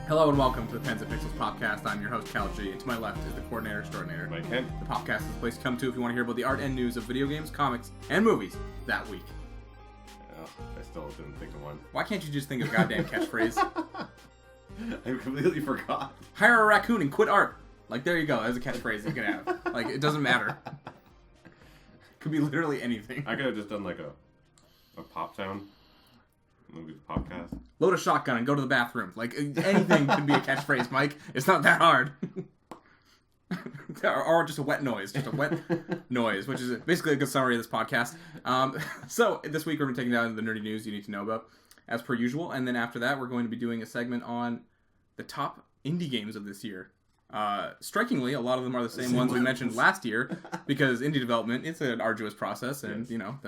Hello and welcome to the Pens and Pixels podcast. I'm your host, Cal G, and to my left is the coordinator extraordinaire, Mike Kent. The podcast is the place to come to if you want to hear about the art and news of video games, comics, and movies that week. Oh, I still didn't think of one. Why can't you just think of a goddamn catchphrase? I completely forgot. Hire a raccoon and quit art. Like, there you go. That's a catchphrase you can have. Like, it doesn't matter. Could be literally anything. I could have just done like a pop sound. Maybe the podcast. Load a shotgun and go to the bathroom. Like, anything could be a catchphrase, Mike. It's not that hard. Or just a wet noise. Just a wet noise, which is basically a good summary of this podcast. So, this week we're going to be taking down the nerdy news you need to know about, as per usual. And then after that, we're going to be doing a segment on the top indie games of this year. Strikingly, a lot of them are the same ones we mentioned last year, because indie development, it's an arduous process, and, yes. you know,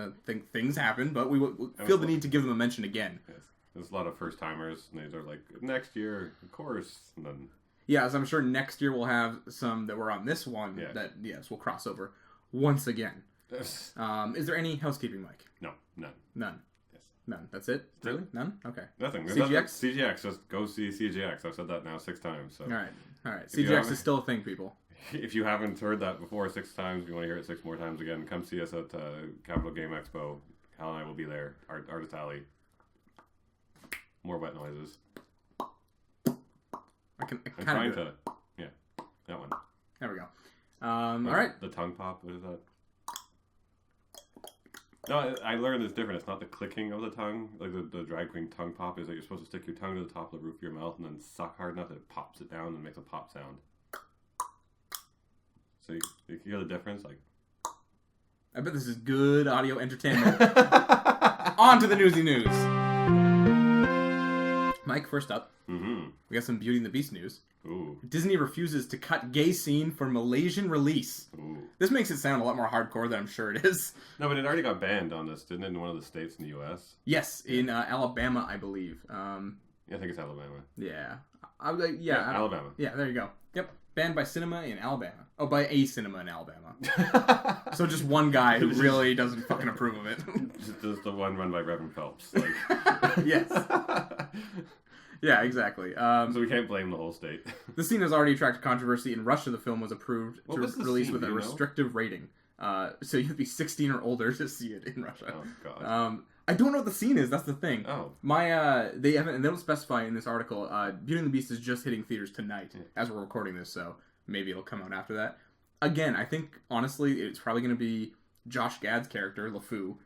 things happen, but we feel the need to give them a mention again. Yes. There's a lot of first-timers, and they're like, next year, of course, and then... Yeah, as I'm sure next year we'll have some that were on this one that, yes, we'll cross over once again. Yes. Is there any housekeeping, Mike? No, none. None. Yes. None. That's it? Really? None? Okay. Nothing. CGX? CGX, just go see CGX. I've said that now 6 times. So. All right. CGX is still a thing, people. If you haven't heard that before 6 times, if you want to hear it 6 more times again, come see us at Capital Game Expo. Hal and I will be there. Artist Alley. More wet noises. I'm trying to... Yeah, that one. There we go. All right. The tongue pop, what is that? No, I learned it's different. It's not the clicking of the tongue. Like the drag queen tongue pop is that you're supposed to stick your tongue to the top of the roof of your mouth and then suck hard enough that it pops it down and makes a pop sound. So you hear the difference? Like, I bet this is good audio entertainment. On to the Newsy News. Mike, first up, we got some Beauty and the Beast news. Ooh. Disney refuses to cut gay scene for Malaysian release. Ooh. This makes it sound a lot more hardcore than I'm sure it is. No, but it already got banned on this, didn't it, in one of the states in the U.S.? Yes, in Alabama, I believe. Yeah, I think it's Alabama. Yeah. Alabama. Yeah, there you go. Yep. Banned by cinema in Alabama. Oh, by a cinema in Alabama. So just one guy who really doesn't fucking approve of it. Just the one run by Reverend Phelps. Like. Yes. Yeah, exactly. So we can't blame the whole state. The scene has already attracted controversy. In Russia, the film was approved to release with a restrictive rating. So you have to be 16 or older to see it in Russia. Oh, God. I don't know what the scene is. That's the thing. Oh. They don't specify in this article. Beauty and the Beast is just hitting theaters tonight as we're recording this, so maybe it'll come out after that. Again, I think, honestly, it's probably going to be Josh Gad's character, LeClue,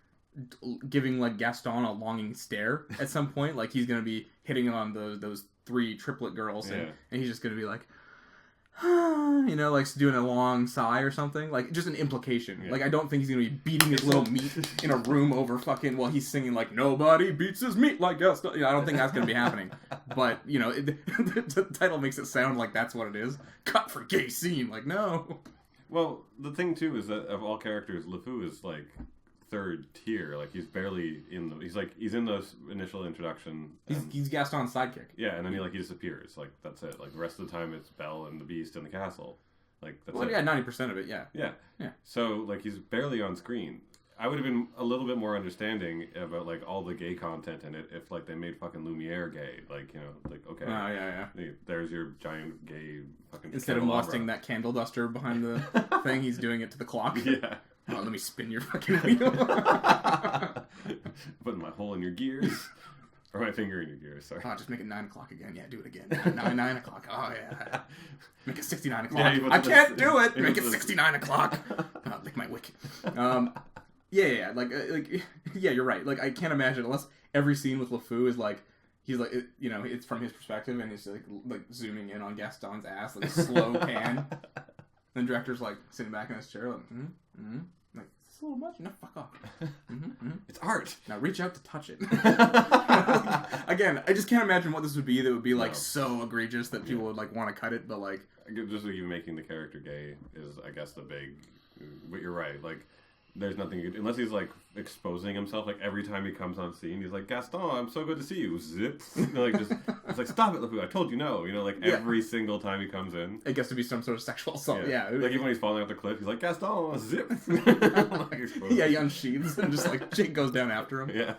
giving like Gaston a longing stare at some point. Like he's gonna be hitting on those 3 triplet girls, and he's just gonna be like, you know, like doing a long sigh or something. Like just an implication. Yeah. Like I don't think he's gonna be beating his little meat in a room over fucking while he's singing like nobody beats his meat like Gaston. You know, I don't think that's gonna be happening. But you know, the title makes it sound like that's what it is. Cut for gay scene. Like no. Well, the thing too is that of all characters, LeFou is like 3rd tier. Like he's barely in the. He's in the initial introduction. He's Gaston's sidekick. Yeah, and then he disappears. Like that's it. Like the rest of the time it's Belle and the Beast in the castle. Like that's it. Yeah, 90% of it. Yeah. Yeah. So like he's barely on screen. I would have been a little bit more understanding about like all the gay content in it if like they made fucking Lumiere gay. Like you know, like okay. Yeah. There's your giant gay fucking. Instead of molesting that candle duster behind the thing, he's doing it to the clock. Yeah. Oh, let me spin your fucking wheel. Putting my hole in your gears. Or my finger in your gears, sorry. Oh, just make it 9 o'clock again. Yeah, do it again. 9 o'clock. Oh, yeah. Make it 69 o'clock. Yeah, I can't do it. Make it 69 o'clock. Oh, lick my wick. Yeah. Like, yeah, you're right. Like, I can't imagine, unless every scene with LeFou is like, he's like, you know, it's from his perspective, and he's like zooming in on Gaston's ass, like slow pan. Then the director's like sitting back in his chair, like, like, is this a little much? No, fuck off. It's art. Now reach out to touch it. Again, I just can't imagine what this would be that would be like so egregious that people would like want to cut it, but like just like even making the character gay is, I guess, the big. But you're right. Like, there's nothing you could, unless he's like exposing himself. Like every time he comes on scene, he's like, Gaston, I'm so good to see you. Zip. You know, like just it's like, stop it, LeFou. I told you no. You know, like every single time he comes in, it gets to be some sort of sexual assault. Yeah. Like even when he's falling off the cliff, he's like, Gaston, zip. Yeah, he unsheathes and just like Jake goes down after him. Yeah.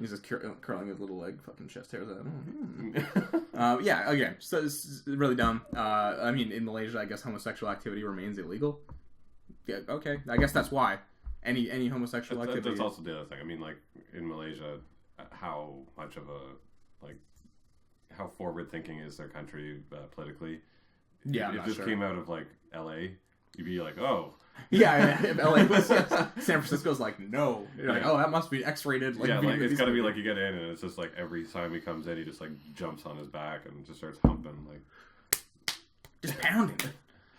He's just curling his little leg, fucking chest hairs out. Yeah, again, so it's really dumb. I mean, in Malaysia, I guess homosexual activity remains illegal. Yeah, okay. I guess that's why. Any homosexual activity. That's also the other thing. I mean, like, in Malaysia, how much of a, like, how forward-thinking is their country politically? Yeah, I'm if not this sure. came out of, like, L.A., you'd be like, oh. Yeah, if LA was San Francisco's like, no. You're like, oh, that must be X-rated. Like, yeah, like, it's got to be like you get in and it's just like every time he comes in, he just like jumps on his back and just starts humping, like. Just pounding.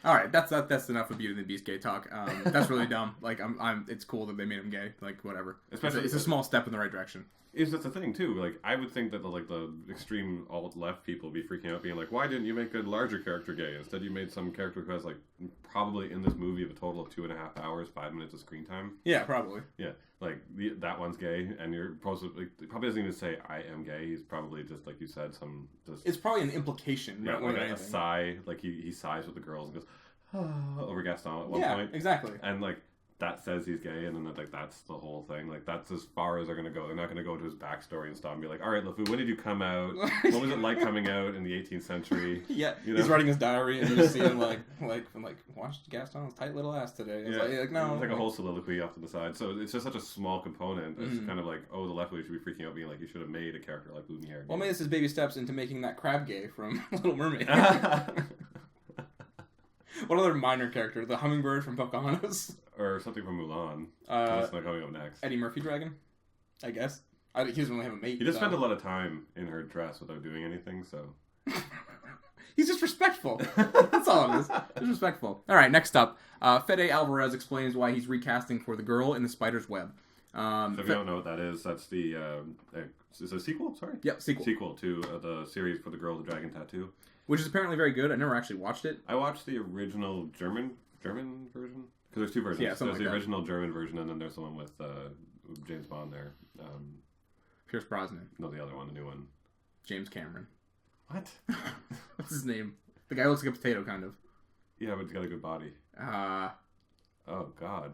All right, that's enough of Beauty and the Beast gay talk. That's really dumb. Like, it's cool that they made him gay. Like, whatever. Especially it's a small step in the right direction. That's the thing too. Like, I would think that the extreme alt left people would be freaking out, being like, "Why didn't you make a larger character gay? Instead, you made some character who has like probably in this movie have a total of 2.5 hours, 5 minutes of screen time." Yeah, probably. Yeah, like that one's gay, and you're probably probably doesn't even say "I am gay." He's probably just like you said, It's probably an implication. Yeah, right, like a sigh. Like he sighs with the girls and goes over Gaston at one point. Yeah, exactly. And like. That says he's gay, and then like that's the whole thing. Like that's as far as they're gonna go. They're not gonna go into his backstory and stuff and be like, "All right, LeFou, when did you come out? What was it like coming out in the 18th century?" Yeah, you know? He's writing his diary, and you just see him like watched Gaston's tight little ass today. It's like no, it's like a whole soliloquy off to the side. So it's just such a small component. It's kind of like, oh, the left should be freaking out, being like, you should have made a character like Lumiere. Well, maybe this is baby steps into making that crab gay from Little Mermaid. What other minor character? The hummingbird from Pocahontas? Or something from Mulan. That's not coming up next. Eddie Murphy Dragon? I guess. He doesn't really have a mate. He just spent a lot of time in her dress without doing anything, so... He's just respectful. That's all it is. Just respectful. Alright, next up. Fede Alvarez explains why he's recasting for the girl in the spider's web. So if you don't know what that is, that's the... is it a sequel? Sorry? Yep, sequel. Sequel to the series for the girl with the dragon tattoo. Which is apparently very good. I never actually watched it. I watched the original German version? Because there's two versions. Yeah, there's the like original German version, and then there's the one with James Bond there. Pierce Brosnan. No, the other one, the new one. James Cameron. What? What's his name? The guy who looks like a potato, kind of. Yeah, but he's got a good body. Oh, God.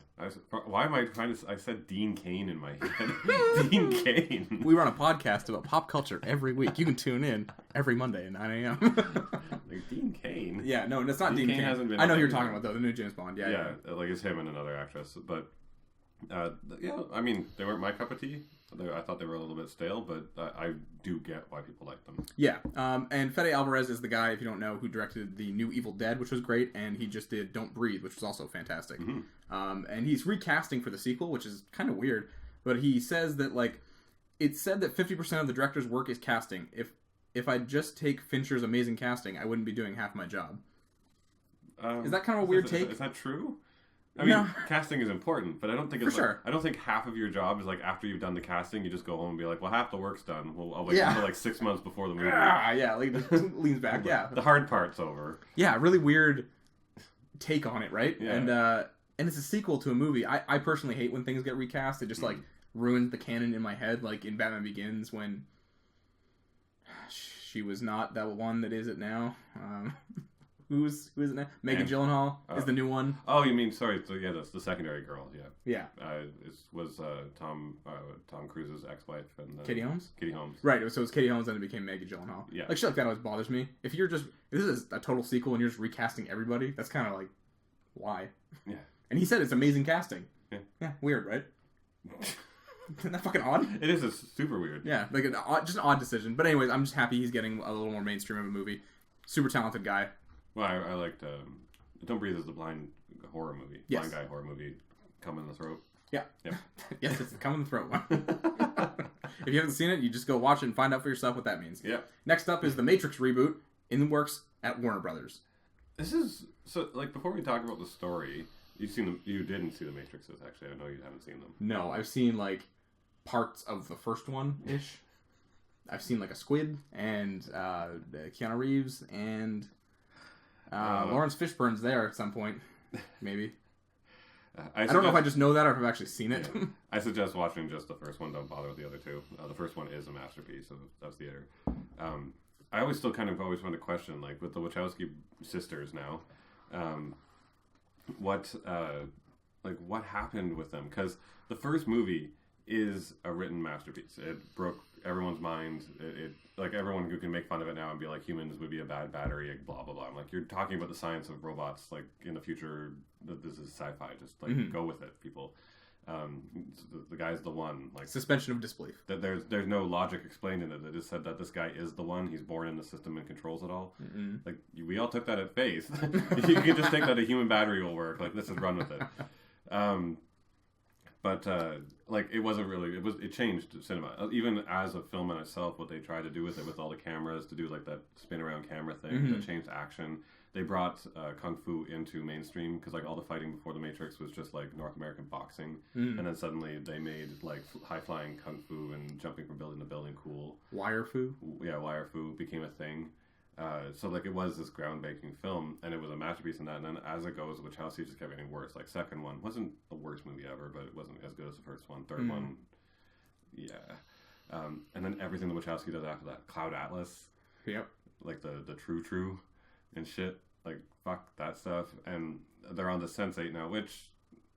Why am I trying to... I said Dean Cain in my head. Dean Cain. We run a podcast about pop culture every week. You can tune in every Monday at 9 a.m. Like, Dean Cain? Yeah, no, that's not Dean Cain. Hasn't been I know who you're talking about, though. The new James Bond. Yeah. Like, it's him and another actress. But, yeah, I mean, they weren't my cup of tea. I thought they were a little bit stale, but I do get why people like them. Yeah, and Fede Alvarez is the guy, if you don't know, who directed the new Evil Dead, which was great, and he just did Don't Breathe, which was also fantastic. Mm-hmm. And he's recasting for the sequel, which is kind of weird, but he says that, like, it's said that 50% of the director's work is casting. If I just take Fincher's amazing casting, I wouldn't be doing half my job. Is that kind of a weird take? Is that true? I mean, casting is important, but I don't think it's sure. I don't think half of your job is like after you've done the casting, you just go home and be like, well, half the work's done. Well, I'll wait until like 6 months before the movie. Like leans back. Yeah, the hard part's over. Yeah, really weird take on it, right? Yeah. And it's a sequel to a movie. I personally hate when things get recast. It just like ruins the canon in my head. Like in Batman Begins when she was not that one that is it now. Who is it now? Megan Gyllenhaal is the new one. Oh, you mean, sorry, that's the secondary girl, yeah. Yeah. It was Tom Cruise's ex-wife. And Katie Holmes? Katie Holmes. Right, so it was Katie Holmes and it became Megan Gyllenhaal. Yeah. Like, shit like that always bothers me. If this is a total sequel and you're just recasting everybody, that's kind of like, why? Yeah. And he said it's amazing casting. Yeah. Yeah, weird, right? Isn't that fucking odd? It is super weird. Yeah, like just an odd decision. But anyways, I'm just happy he's getting a little more mainstream of a movie. Super talented guy. Well, I liked Don't Breathe is the blind horror movie. Yes. Blind guy horror movie. Come in the throat. Yeah. Yep. Yes, it's the come in the throat one. If you haven't seen it, you just go watch it and find out for yourself what that means. Yeah. Next up is the Matrix reboot in the works at Warner Brothers. This is so like before we talk about the story, you didn't see the Matrixes actually. I know you haven't seen them. No, I've seen like parts of the first one ish. I've seen like a squid and Keanu Reeves and Lawrence Fishburne's there at some point, maybe. I don't know if I just know that or if I've actually seen it. Yeah. I suggest watching just the first one. Don't bother with the other two. The first one is a masterpiece of theater. I always still kind of always want to question, like with the Wachowski sisters now, what happened with them? Because the first movie is a written masterpiece. It broke everyone's mind. It like everyone who can make fun of it now and be like humans would be a bad battery, blah blah blah. I'm like, you're talking about the science of robots, like in the future. This is sci-fi. Just like go with it, people. The guy's the one. Like suspension of disbelief. That there's no logic explained in it. It just said that this guy is the one. He's born in the system and controls it all. Like we all took that at faith. You can just think that a human battery will work. Like let's just run with it. But like it wasn't really. It changed cinema. Even as a film in itself, what they tried to do with it, with all the cameras, to do like that spin around camera thing, that changed action. They brought kung fu into mainstream because like all the fighting before the Matrix was just like North American boxing, and then suddenly they made like high flying kung fu and jumping from building to building cool. Wire fu. Yeah, wire fu became a thing. So like it was this groundbreaking film, and it was a masterpiece in that. And then as it goes, Wachowskis just kept getting worse. Like second one wasn't the worst movie ever, but it wasn't as good as the first one. Third one, yeah. And then everything the Wachowski does after that, Cloud Atlas, like the true and shit, like fuck that stuff. And they're on the Sense8 now, which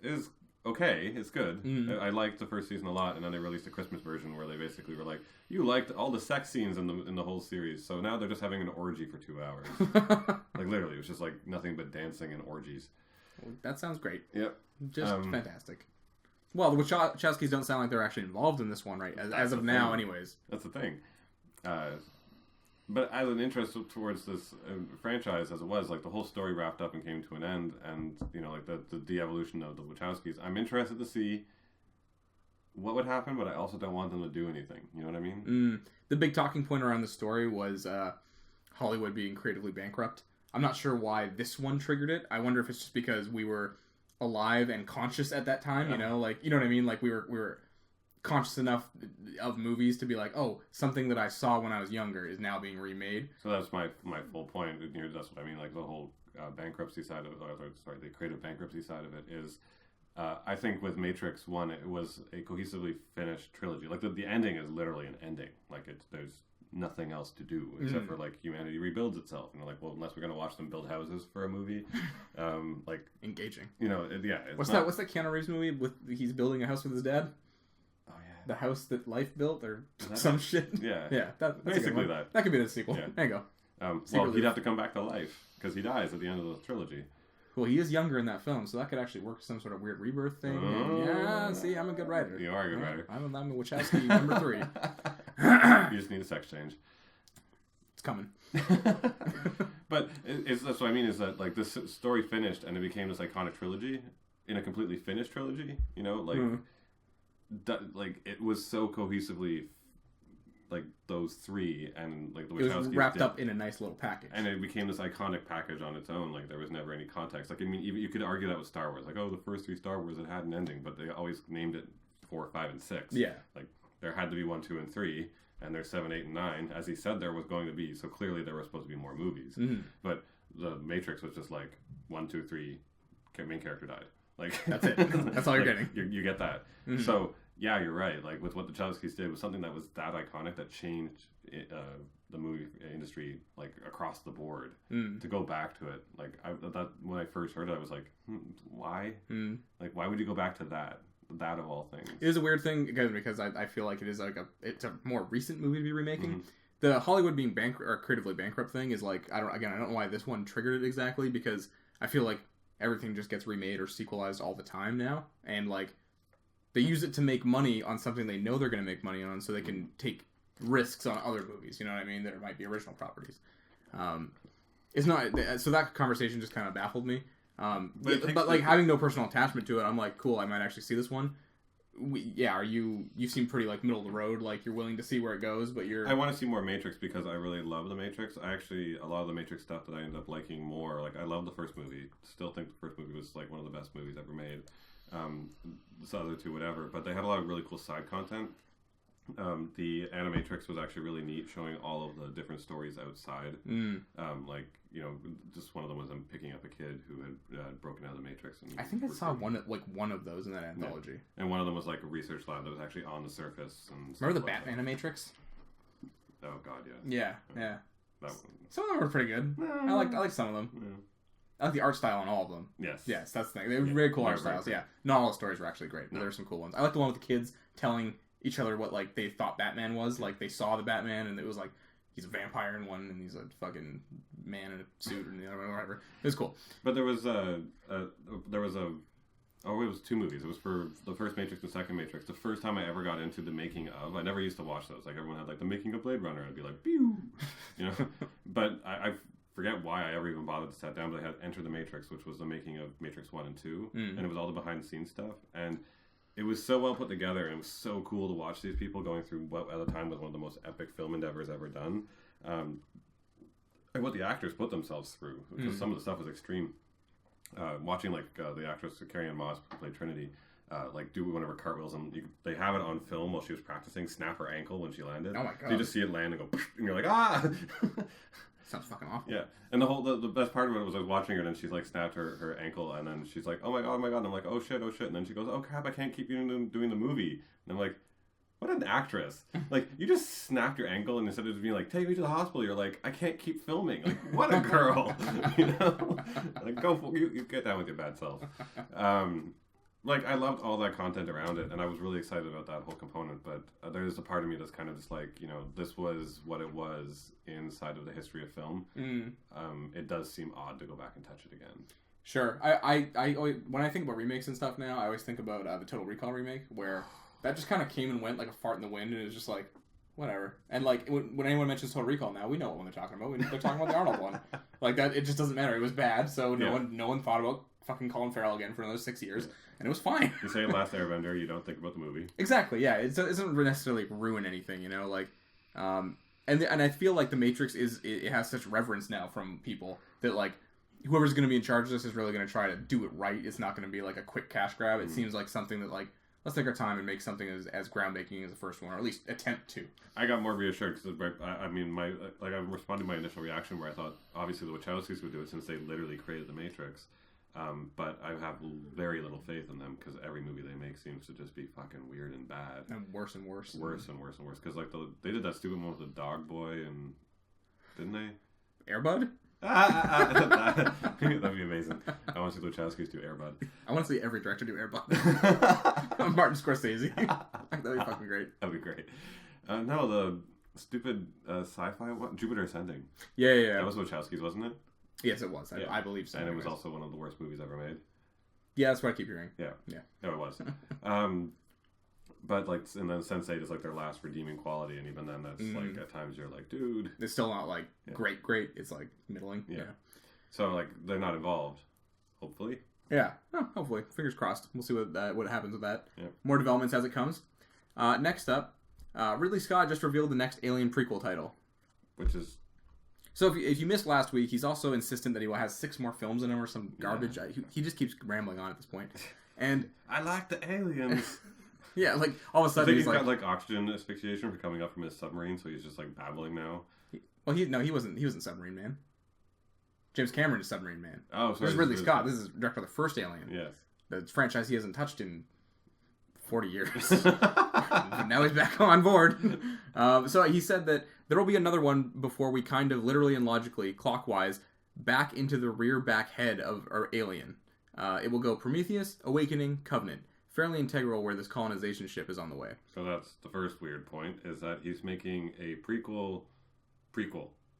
is okay, it's good. I liked the first season a lot, and then they released a Christmas version where they basically were like, you liked all the sex scenes in the whole series, so now they're just having an orgy for 2 hours. Like literally, it was just like nothing but dancing and orgies. That sounds great. Yep. Just fantastic. Well, the Wachowskis don't sound like they're actually involved in this one, right? As of now, anyways. That's the thing. But as an interest towards this franchise, as it was, like the whole story wrapped up and came to an end, and you know, like the de-evolution of the Wachowskis, I'm interested to see what would happen, but I also don't want them to do anything. You know what I mean? The big talking point around the story was Hollywood being creatively bankrupt. I'm not sure why this one triggered it. I wonder if it's just because we were alive and conscious at that time. You know, like, you know what I mean? Like we were conscious enough of movies to be like, oh, something that I saw when I was younger is now being remade. So that's my full point. That's what I mean. Like the whole bankruptcy side of it, the creative bankruptcy side of it is, I think with Matrix 1, it was a cohesively finished trilogy. Like the ending is literally an ending. Like there's nothing else to do except for like humanity rebuilds itself. And like, well, unless we're gonna watch them build houses for a movie, like engaging. You know, What's that Keanu Reeves movie with he's building a house with his dad? Oh yeah, the house that life built or some shit. Yeah. That's basically that. That could be the sequel. Yeah. There you go. Well, he'd have to come back to life because he dies at the end of the trilogy. Well, he is younger in that film, so that could actually work some sort of weird rebirth thing. Yeah, see, I'm a good writer. You are a good writer. I'm a Wachowski number 3. You just need a sex change. It's coming. But that's what I mean is that like this story finished and it became this iconic trilogy in a completely finished trilogy. You know, like like it was so cohesively like those three, and like the Wachowskis, it was wrapped up in a nice little package, and it became this iconic package on its own. Like there was never any context. Like I mean, you could argue that with Star Wars. Like, oh, the first 3 Star Wars, it had an ending, but they always named it 4, 5, and 6. Yeah, like there had to be 1, 2, and 3, and there's 7, 8, and 9, as he said there was going to be. So clearly there were supposed to be more movies. But the Matrix was just like 1, 2, 3, main character died. Like that's it. That's all you're getting. You get that. So. Yeah, you're right. Like with what the Wachowskis did was something that was that iconic that changed the movie industry like across the board. To go back to it, like that when I first heard it, I was like, why? Like, why would you go back to that? That of all things. It is a weird thing again because I feel like it's a more recent movie to be remaking. The Hollywood being creatively bankrupt thing is like I don't know why this one triggered it exactly, because I feel like everything just gets remade or sequelized all the time now, and like. They use it to make money on something they know they're going to make money on, so they can take risks on other movies. You know what I mean? There might be original properties. It's not so that conversation just kind of baffled me. But like having no personal attachment to it, I'm like, cool. I might actually see this one. You seem pretty like middle of the road. Like you're willing to see where it goes, but you're. I want to see more Matrix because I really love the Matrix. I actually a lot of the Matrix stuff that I ended up liking more. Like I love the first movie. Still think the first movie was like one of the best movies ever made. The other two, whatever, but they had a lot of really cool side content. The Animatrix was actually really neat, showing all of the different stories outside. Like, you know, just one of them was them picking up a kid who had broken out of the Matrix. And I think I saw one of those in that anthology. Yeah. And one of them was like a research lab that was actually on the surface. And remember the Batman Animatrix? Oh God, yeah. Yeah. That one. Some of them were pretty good. I like some of them. I like the art style on all of them. Yes. Yes, that's the thing. They were very cool art styles, cool. yeah. Not all the stories were actually great, but there were some cool ones. I like the one with the kids telling each other what, like, they thought Batman was. Like, they saw the Batman, and it was like, he's a vampire in one, and he's a fucking man in a suit, and whatever. It was cool. But there was oh, it was 2 movies. It was for the first Matrix and the second Matrix. The first time I ever got into the making of, I never used to watch those. Like, everyone had, like, the making of Blade Runner. I'd be like, pew! You know? But I forget why I ever even bothered to sit down, but I had Enter the Matrix, which was the making of Matrix 1 and 2. And it was all the behind-the-scenes stuff. And it was so well put together, and it was so cool to watch these people going through what at the time was one of the most epic film endeavors ever done. And what the actors put themselves through, because some of the stuff was extreme. Watching like the actress Carrie-Anne Moss who played Trinity, like do one of her cartwheels, and they have it on film while she was practicing. Snap her ankle when she landed. Oh my god! So you just see it land and go, and you're like, ah! Sounds fucking awful. Yeah, and the best part of it was I was watching her, and she's like snapped her ankle, and then she's like, oh my god, and I'm like, oh shit, and then she goes, oh crap, I can't keep doing the movie, and I'm like, what an actress! Like, you just snapped your ankle, and instead of just being like, take me to the hospital, you're like, I can't keep filming. Like, what a girl! You know? Like, you get down with your bad self. Like, I loved all that content around it, and I was really excited about that whole component, but there's a part of me that's kind of just like, you know, this was what it was inside of the history of film. It does seem odd to go back and touch it again. Sure. I always, when I think about remakes and stuff now, I always think about the Total Recall remake, where that just kind of came and went like a fart in the wind, and it was just like, whatever. And like, when anyone mentions Total Recall now, we know what one they're talking about. They're talking about the Arnold one. Like, that, it just doesn't matter. It was bad, so no one thought about fucking Colin Farrell again for another 6 years, and it was fine. You say Last Airbender, you don't think about the movie. Exactly, yeah. It doesn't necessarily ruin anything, you know? Like, and I feel like The Matrix it has such reverence now from people that, like, whoever's going to be in charge of this is really going to try to do it right. It's not going to be like a quick cash grab. It seems like something that, like, let's take our time and make something as groundbreaking as the first one, or at least attempt to. I got more reassured because I responded to my initial reaction where I thought obviously the Wachowskis would do it since they literally created the Matrix, but I have very little faith in them because every movie they make seems to just be fucking weird and bad and worse and worse, because like they did that stupid one with the dog boy, and didn't they? Airbud. That'd be amazing. I want to see the Wachowskis do Airbud. I want to see every director do Airbud. Martin Scorsese. That'd be fucking great. That'd be great. No, the stupid sci-fi one, Jupiter Ascending. Yeah. That was Wachowskis, wasn't it? Yes, it was. I believe so. And it was also one of the worst movies ever made. Yeah, that's what I keep hearing. Yeah. No, it was. But like, and then Sense8 is like their last redeeming quality, and even then, that's like at times you're like, dude, it's still not like great. It's like middling. Yeah. So like they're not involved. Hopefully. Yeah. Oh, hopefully. Fingers crossed. We'll see what happens with that. Yeah. More developments as it comes. Next up, Ridley Scott just revealed the next Alien prequel title, which is. So if you missed last week, he's also insistent that he will have 6 more films in him or some garbage. Yeah. He just keeps rambling on at this point. And I like the aliens. Yeah, like all of a sudden he's got like oxygen asphyxiation for coming up from his submarine, so he's just like babbling now. He wasn't Submarine Man. James Cameron is Submarine Man. Oh, sorry. This is Ridley Scott. This is director of the first Alien. Yes. The franchise he hasn't touched in 40 years. But now he's back on board. So he said that there will be another one before we kind of literally and logically, clockwise, back into the rear back head of our Alien. It will go Prometheus, Awakening, Covenant. Fairly integral where this colonization ship is on the way. So that's the first weird point, is that he's making a prequel.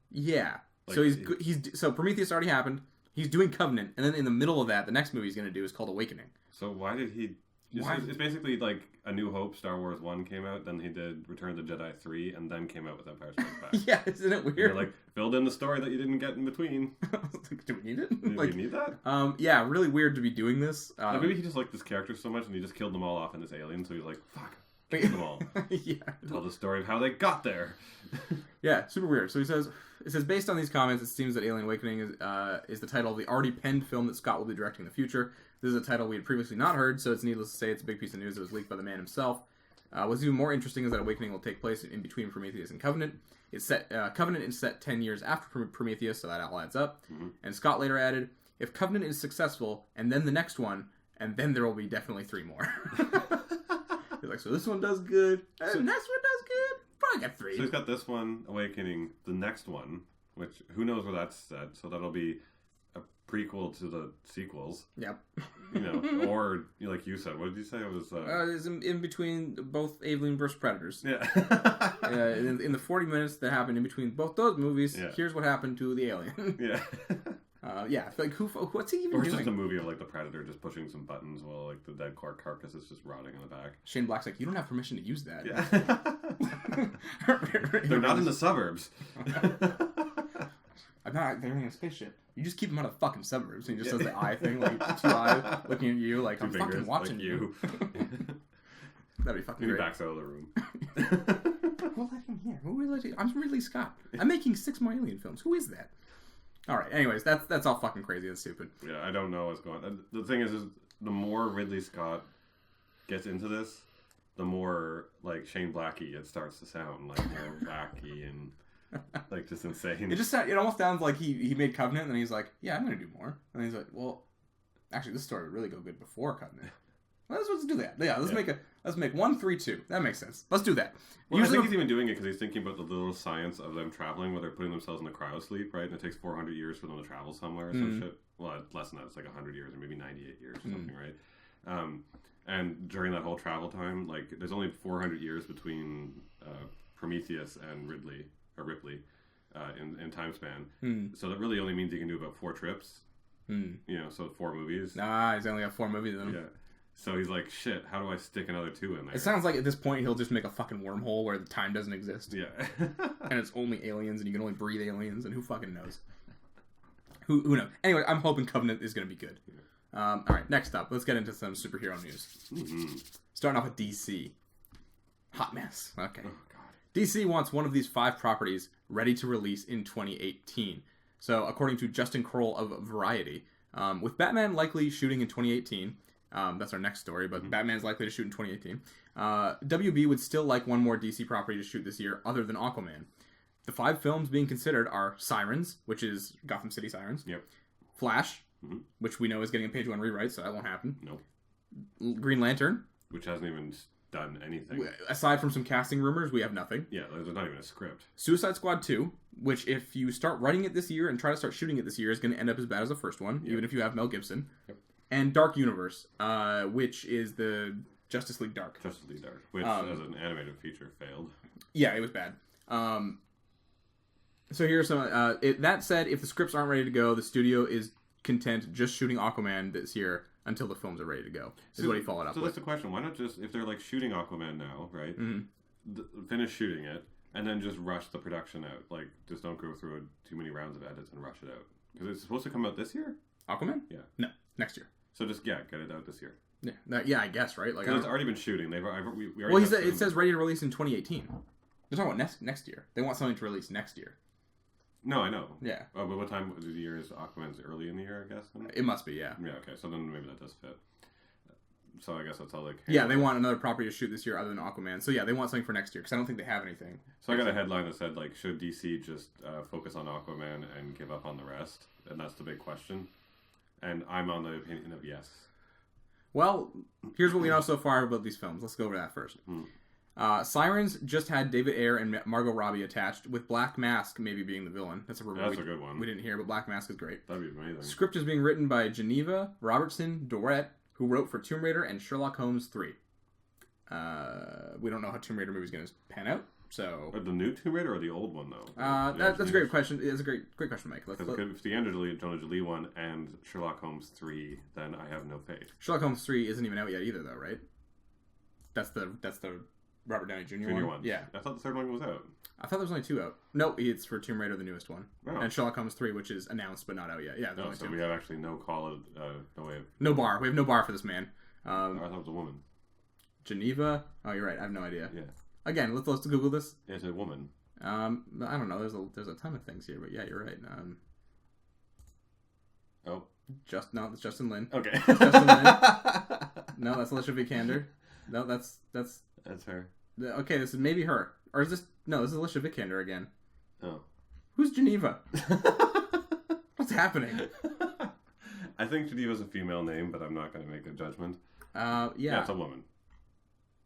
Yeah. Like, so Prometheus already happened. He's doing Covenant, and then in the middle of that, the next movie he's going to do is called Awakening. So why did he... It's basically like A New Hope, Star Wars 1 came out, then he did Return of the Jedi 3, and then came out with Empire Strikes Back. Yeah, isn't it weird? You're like, filled in the story that you didn't get in between. Do we need it? Do we need that? Yeah, really weird to be doing this. Maybe he just liked this character so much, and he just killed them all off in this Alien, so he's like, fuck, kill them all. Yeah. Tell the story of how they got there. Yeah, super weird. So it says, based on these comments, it seems that Alien Awakening is the title of the already penned film that Scott will be directing in the future. This is a title we had previously not heard, so it's needless to say it's a big piece of news that was leaked by the man himself. What's even more interesting is that Awakening will take place in between Prometheus and Covenant. Covenant is set 10 years after Prometheus, so that all adds up. Mm-hmm. And Scott later added, if Covenant is successful, and then the next one, and then there will be definitely 3 more. He's like, so this one does good, and the next one does good. Probably got 3. So he's got this one, Awakening, the next one, which who knows where that's set, so that'll be prequel to the sequels. Yep. Or like you said, what did you say? It was it's in between both Alien vs. Predators. Yeah. In the 40 minutes that happened in between both those movies, Yeah. Here's what happened to the alien. Yeah. Yeah, I feel like what's he even Or doing? just a movie of like the Predator just pushing some buttons while like the dead carcass is just rotting in the back. Shane Black's like, you don't have permission to use that. Yeah. They're not in the suburbs. They're in a spaceship. You just keep them out of the fucking suburbs. And he just does the eye thing, like 2 eyes looking at you, like, I'm fucking watching like you. That'd be fucking He great. backs out of the room. We'll let him here. I'm Ridley Scott. I'm making 6 more Alien films. Who is that? Alright, anyways, that's all fucking crazy and stupid. Yeah, I don't know what's going on. The thing is the more Ridley Scott gets into this, the more, like, Shane Blacky it starts to sound, like, more wacky and, like, just insane. It almost sounds like he made Covenant, and then he's like, yeah, I'm gonna do more. And he's like, well, actually, this story would really go good before Covenant. Let's do that. Yeah, let's make 1, 3, 2. That makes sense. Let's do that. Well, I think he's even doing it because he's thinking about the little science of them traveling, where they're putting themselves in the cryosleep, right? And it takes 400 years for them to travel somewhere or some shit. Well, less than that. It's like 100 years or maybe 98 years or something, right? And during that whole travel time, like, there's only 400 years between Prometheus and Ripley in time span. So that really only means you can do about 4 trips. So 4 movies. Nah, he's only got 4 movies in him. Yeah. So he's like, shit, how do I stick another 2 in there? It sounds like at this point he'll just make a fucking wormhole where the time doesn't exist. Yeah. And it's only aliens and you can only breathe aliens and who fucking knows? Who knows? Anyway, I'm hoping Covenant is going to be good. Alright, next up, let's get into some superhero news. Starting off with DC. Hot mess. Okay. Oh, God. DC wants one of these 5 properties ready to release in 2018. So, according to Justin Kroll of Variety, with Batman likely shooting in 2018... that's our next story, but Batman's likely to shoot in 2018. WB would still like one more DC property to shoot this year other than Aquaman. The 5 films being considered are Sirens, which is Gotham City Sirens. Yep. Flash, which we know is getting a page 1 rewrite, so that won't happen. Nope. Green Lantern. Which hasn't even done anything. Aside from some casting rumors, we have nothing. Yeah, there's not even a script. Suicide Squad 2, which if you start writing it this year and try to start shooting it this year, is going to end up as bad as the first one, even if you have Mel Gibson. Yep. And Dark Universe, which is the Justice League Dark. Justice League Dark, which as an animated feature failed. Yeah, it was bad. So here's some... that said, if the scripts aren't ready to go, the studio is content just shooting Aquaman this year until the films are ready to go. Is what he followed up with. So that's the question. Why not just, if they're like shooting Aquaman now, right? Finish shooting it, and then just rush the production out. Like, just don't go through too many rounds of edits and rush it out. Because it's supposed to come out this year? Aquaman? Yeah. No, next year. So just, get it out this year. Yeah, I guess, right? Like, it's already been shooting. We already well, it says ready to release in 2018. They're talking about next year. They want something to release next year. No, I know. Yeah. Oh, but what time of the year is Aquaman's early in the year, I guess? Then? It must be, yeah. Yeah, okay. So then maybe that does fit. So I guess that's all they care. Yeah, they want another property to shoot this year other than Aquaman. So yeah, they want something for next year, because I don't think they have anything. So I got a headline that said, like, should DC just focus on Aquaman and give up on the rest? And that's the big question. And I'm on the opinion of yes. Well, here's what we know so far about these films. Let's go over that first. Sirens just had David Ayer and Margot Robbie attached, with Black Mask maybe being the villain. That's a good one. We didn't hear, but Black Mask is great. That'd be amazing. Script is being written by Geneva Robertson Dorette, who wrote for Tomb Raider and Sherlock Holmes 3. We don't know how Tomb Raider movie is going to pan out, so... The new Tomb Raider or the old one, though? That's a great question. It's a great question, Mike. Because if it's the Angelina Jolie one and Sherlock Holmes 3, then I have no faith. Sherlock Holmes 3 isn't even out yet either, though, right? That's the Robert Downey Jr. one? Yeah. I thought the third one was out. I thought there was only 2 out. No, it's for Tomb Raider, the newest one. Oh. And Sherlock Holmes 3, which is announced but not out yet. Yeah, there's only 2. So we have actually no way of... No bar. We have no bar for this man. I thought it was a woman. Geneva? Oh, you're right. I have no idea. Yeah. Again, let's Google this. It's a woman. I don't know. There's a ton of things here, but yeah, you're right. It's Justin Lin. Okay. Justin Lin. No, that's Alicia Vikander. No, that's her. Okay, this is maybe her. Or is this... No, this is Alicia Vikander again. Oh. Who's Geneva? What's happening? I think Geneva's a female name, but I'm not going to make a judgment. Yeah. It's a woman.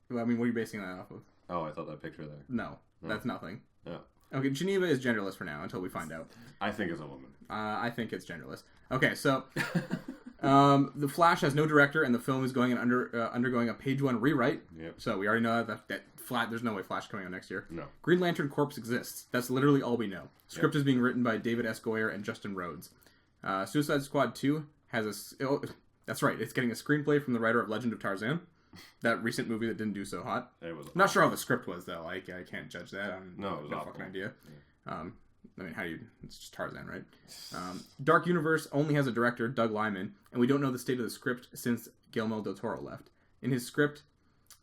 Well, I mean, what are you basing that off of? Oh, I thought that picture there. No, that's nothing. Yeah. Okay, Geneva is genderless for now until we find out. I think it's a woman. I think it's genderless. Okay, so The Flash has no director, and the film is undergoing a page one rewrite. Yep. So we already know that there's no way Flash coming out next year. No. Green Lantern Corps exists. That's literally all we know. Script is being written by David S. Goyer and Justin Rhodes. Suicide Squad 2 has that's right. It's getting a screenplay from the writer of Legend of Tarzan, that recent movie that didn't do so hot. It was not sure how the script was though. I can't judge that. No, it was no awful. fucking idea. Yeah. I mean, it's just Tarzan, right? Dark Universe only has a director, Doug Liman, and we don't know the state of the script since Guillermo del Toro left. In his script,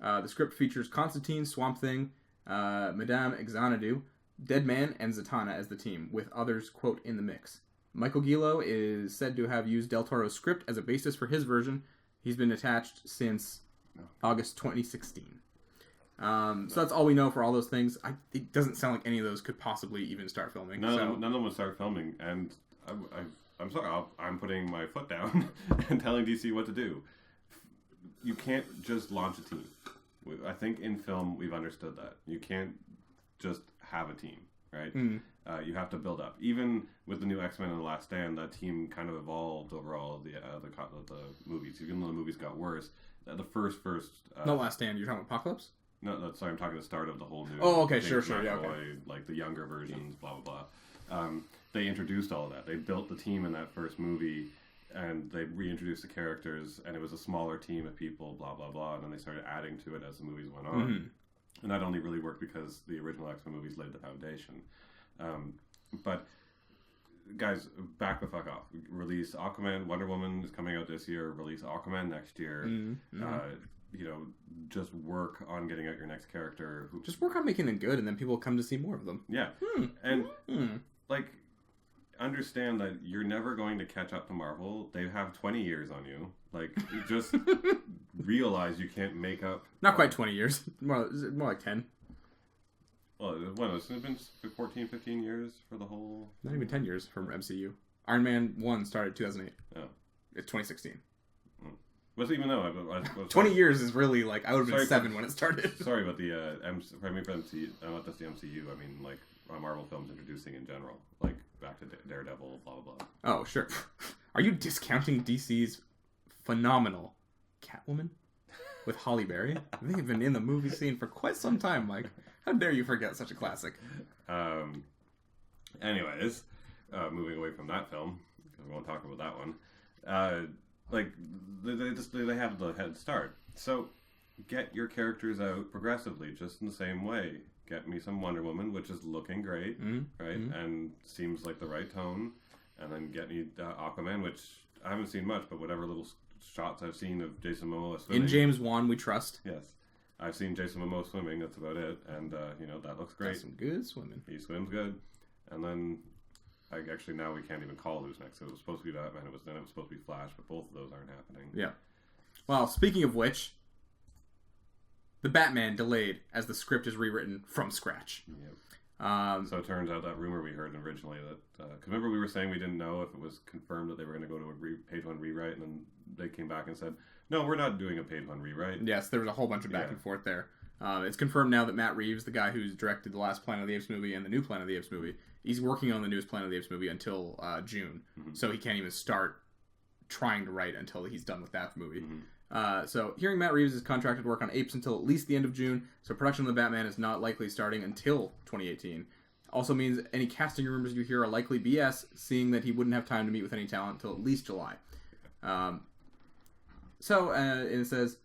the script features Constantine, Swamp Thing, Madame Xanadu, Deadman, and Zatanna as the team, with others, quote, in the mix. Michael Gillo is said to have used del Toro's script as a basis for his version. He's been attached since August 2016. So that's all we know for all those things. It doesn't sound like any of those could possibly even start filming. None of them would start filming, and I'm sorry, I'm putting my foot down and telling DC what to do. You can't just launch a team. I think in film we've understood that. You can't just have a team, right? You have to build up. Even with the new X-Men and The Last Stand, that team kind of evolved over all of the movies. Even though the movies got worse, the first. No Last Stand. You're talking about Apocalypse? No, sorry, I'm talking the start of the whole new. Oh, okay, sure, McAvoy, yeah, okay. Like the younger versions, blah blah blah. They introduced all of that. They built the team in that first movie, and they reintroduced the characters, and it was a smaller team of people, blah blah blah. And then they started adding to it as the movies went on, and that only really worked because the original X-Men movies laid the foundation. But guys, back the fuck off. Release Aquaman. Wonder Woman is coming out this year. Release Aquaman next year. Just work on getting out your next character. Just work on making them good, and then people will come to see more of them. Yeah. Like, understand that you're never going to catch up to Marvel. They have 20 years on you. Like, just realize you can't make up. Not quite 20 years. More like 10. Well, it's been 14, 15 years for the whole... Not even 10 years from MCU. Iron Man 1 started 2008. Oh. It's 2016. But even though... 20 years is really, like, I would have been 7 when it started. Sorry, but the... for MCU, not just the MCU, I mean, like, Marvel films introducing in general. Like, back to Daredevil, blah, blah, blah. Oh, sure. Are you discounting DC's phenomenal Catwoman with Halle Berry? They've been in the movie scene for quite some time, Mike. How dare you forget such a classic? Anyways, moving away from that film, because we won't talk about that one. They have the head start. So, get your characters out progressively, just in the same way. Get me some Wonder Woman, which is looking great, right? And seems like the right tone. And then get me Aquaman, which I haven't seen much, but whatever little shots I've seen of Jason Momoa swimming. In James Wan, we trust. Yes. I've seen Jason Momoa swimming, that's about it. And, that looks great. That's some good swimming. He swims good. And then, actually now we can't even call who's next. It was supposed to be Batman, it was supposed to be Flash, but both of those aren't happening. Yeah. Well, speaking of which, the Batman delayed as the script is rewritten from scratch. Yep. So it turns out that rumor we heard originally that... Because remember we were saying we didn't know if it was confirmed that they were going to go to a page one rewrite, and then they came back and said, no, we're not doing a page one rewrite. Yes, there was a whole bunch of back and forth there. It's confirmed now that Matt Reeves, the guy who's directed the last Planet of the Apes movie and the new Planet of the Apes movie, he's working on the newest Planet of the Apes movie until June. So he can't even start trying to write until he's done with that movie. So hearing Matt Reeves is contracted to work on Apes until at least the end of June, so production of the Batman is not likely starting until 2018. Also means any casting rumors you hear are likely BS, seeing that he wouldn't have time to meet with any talent until at least July. And it says,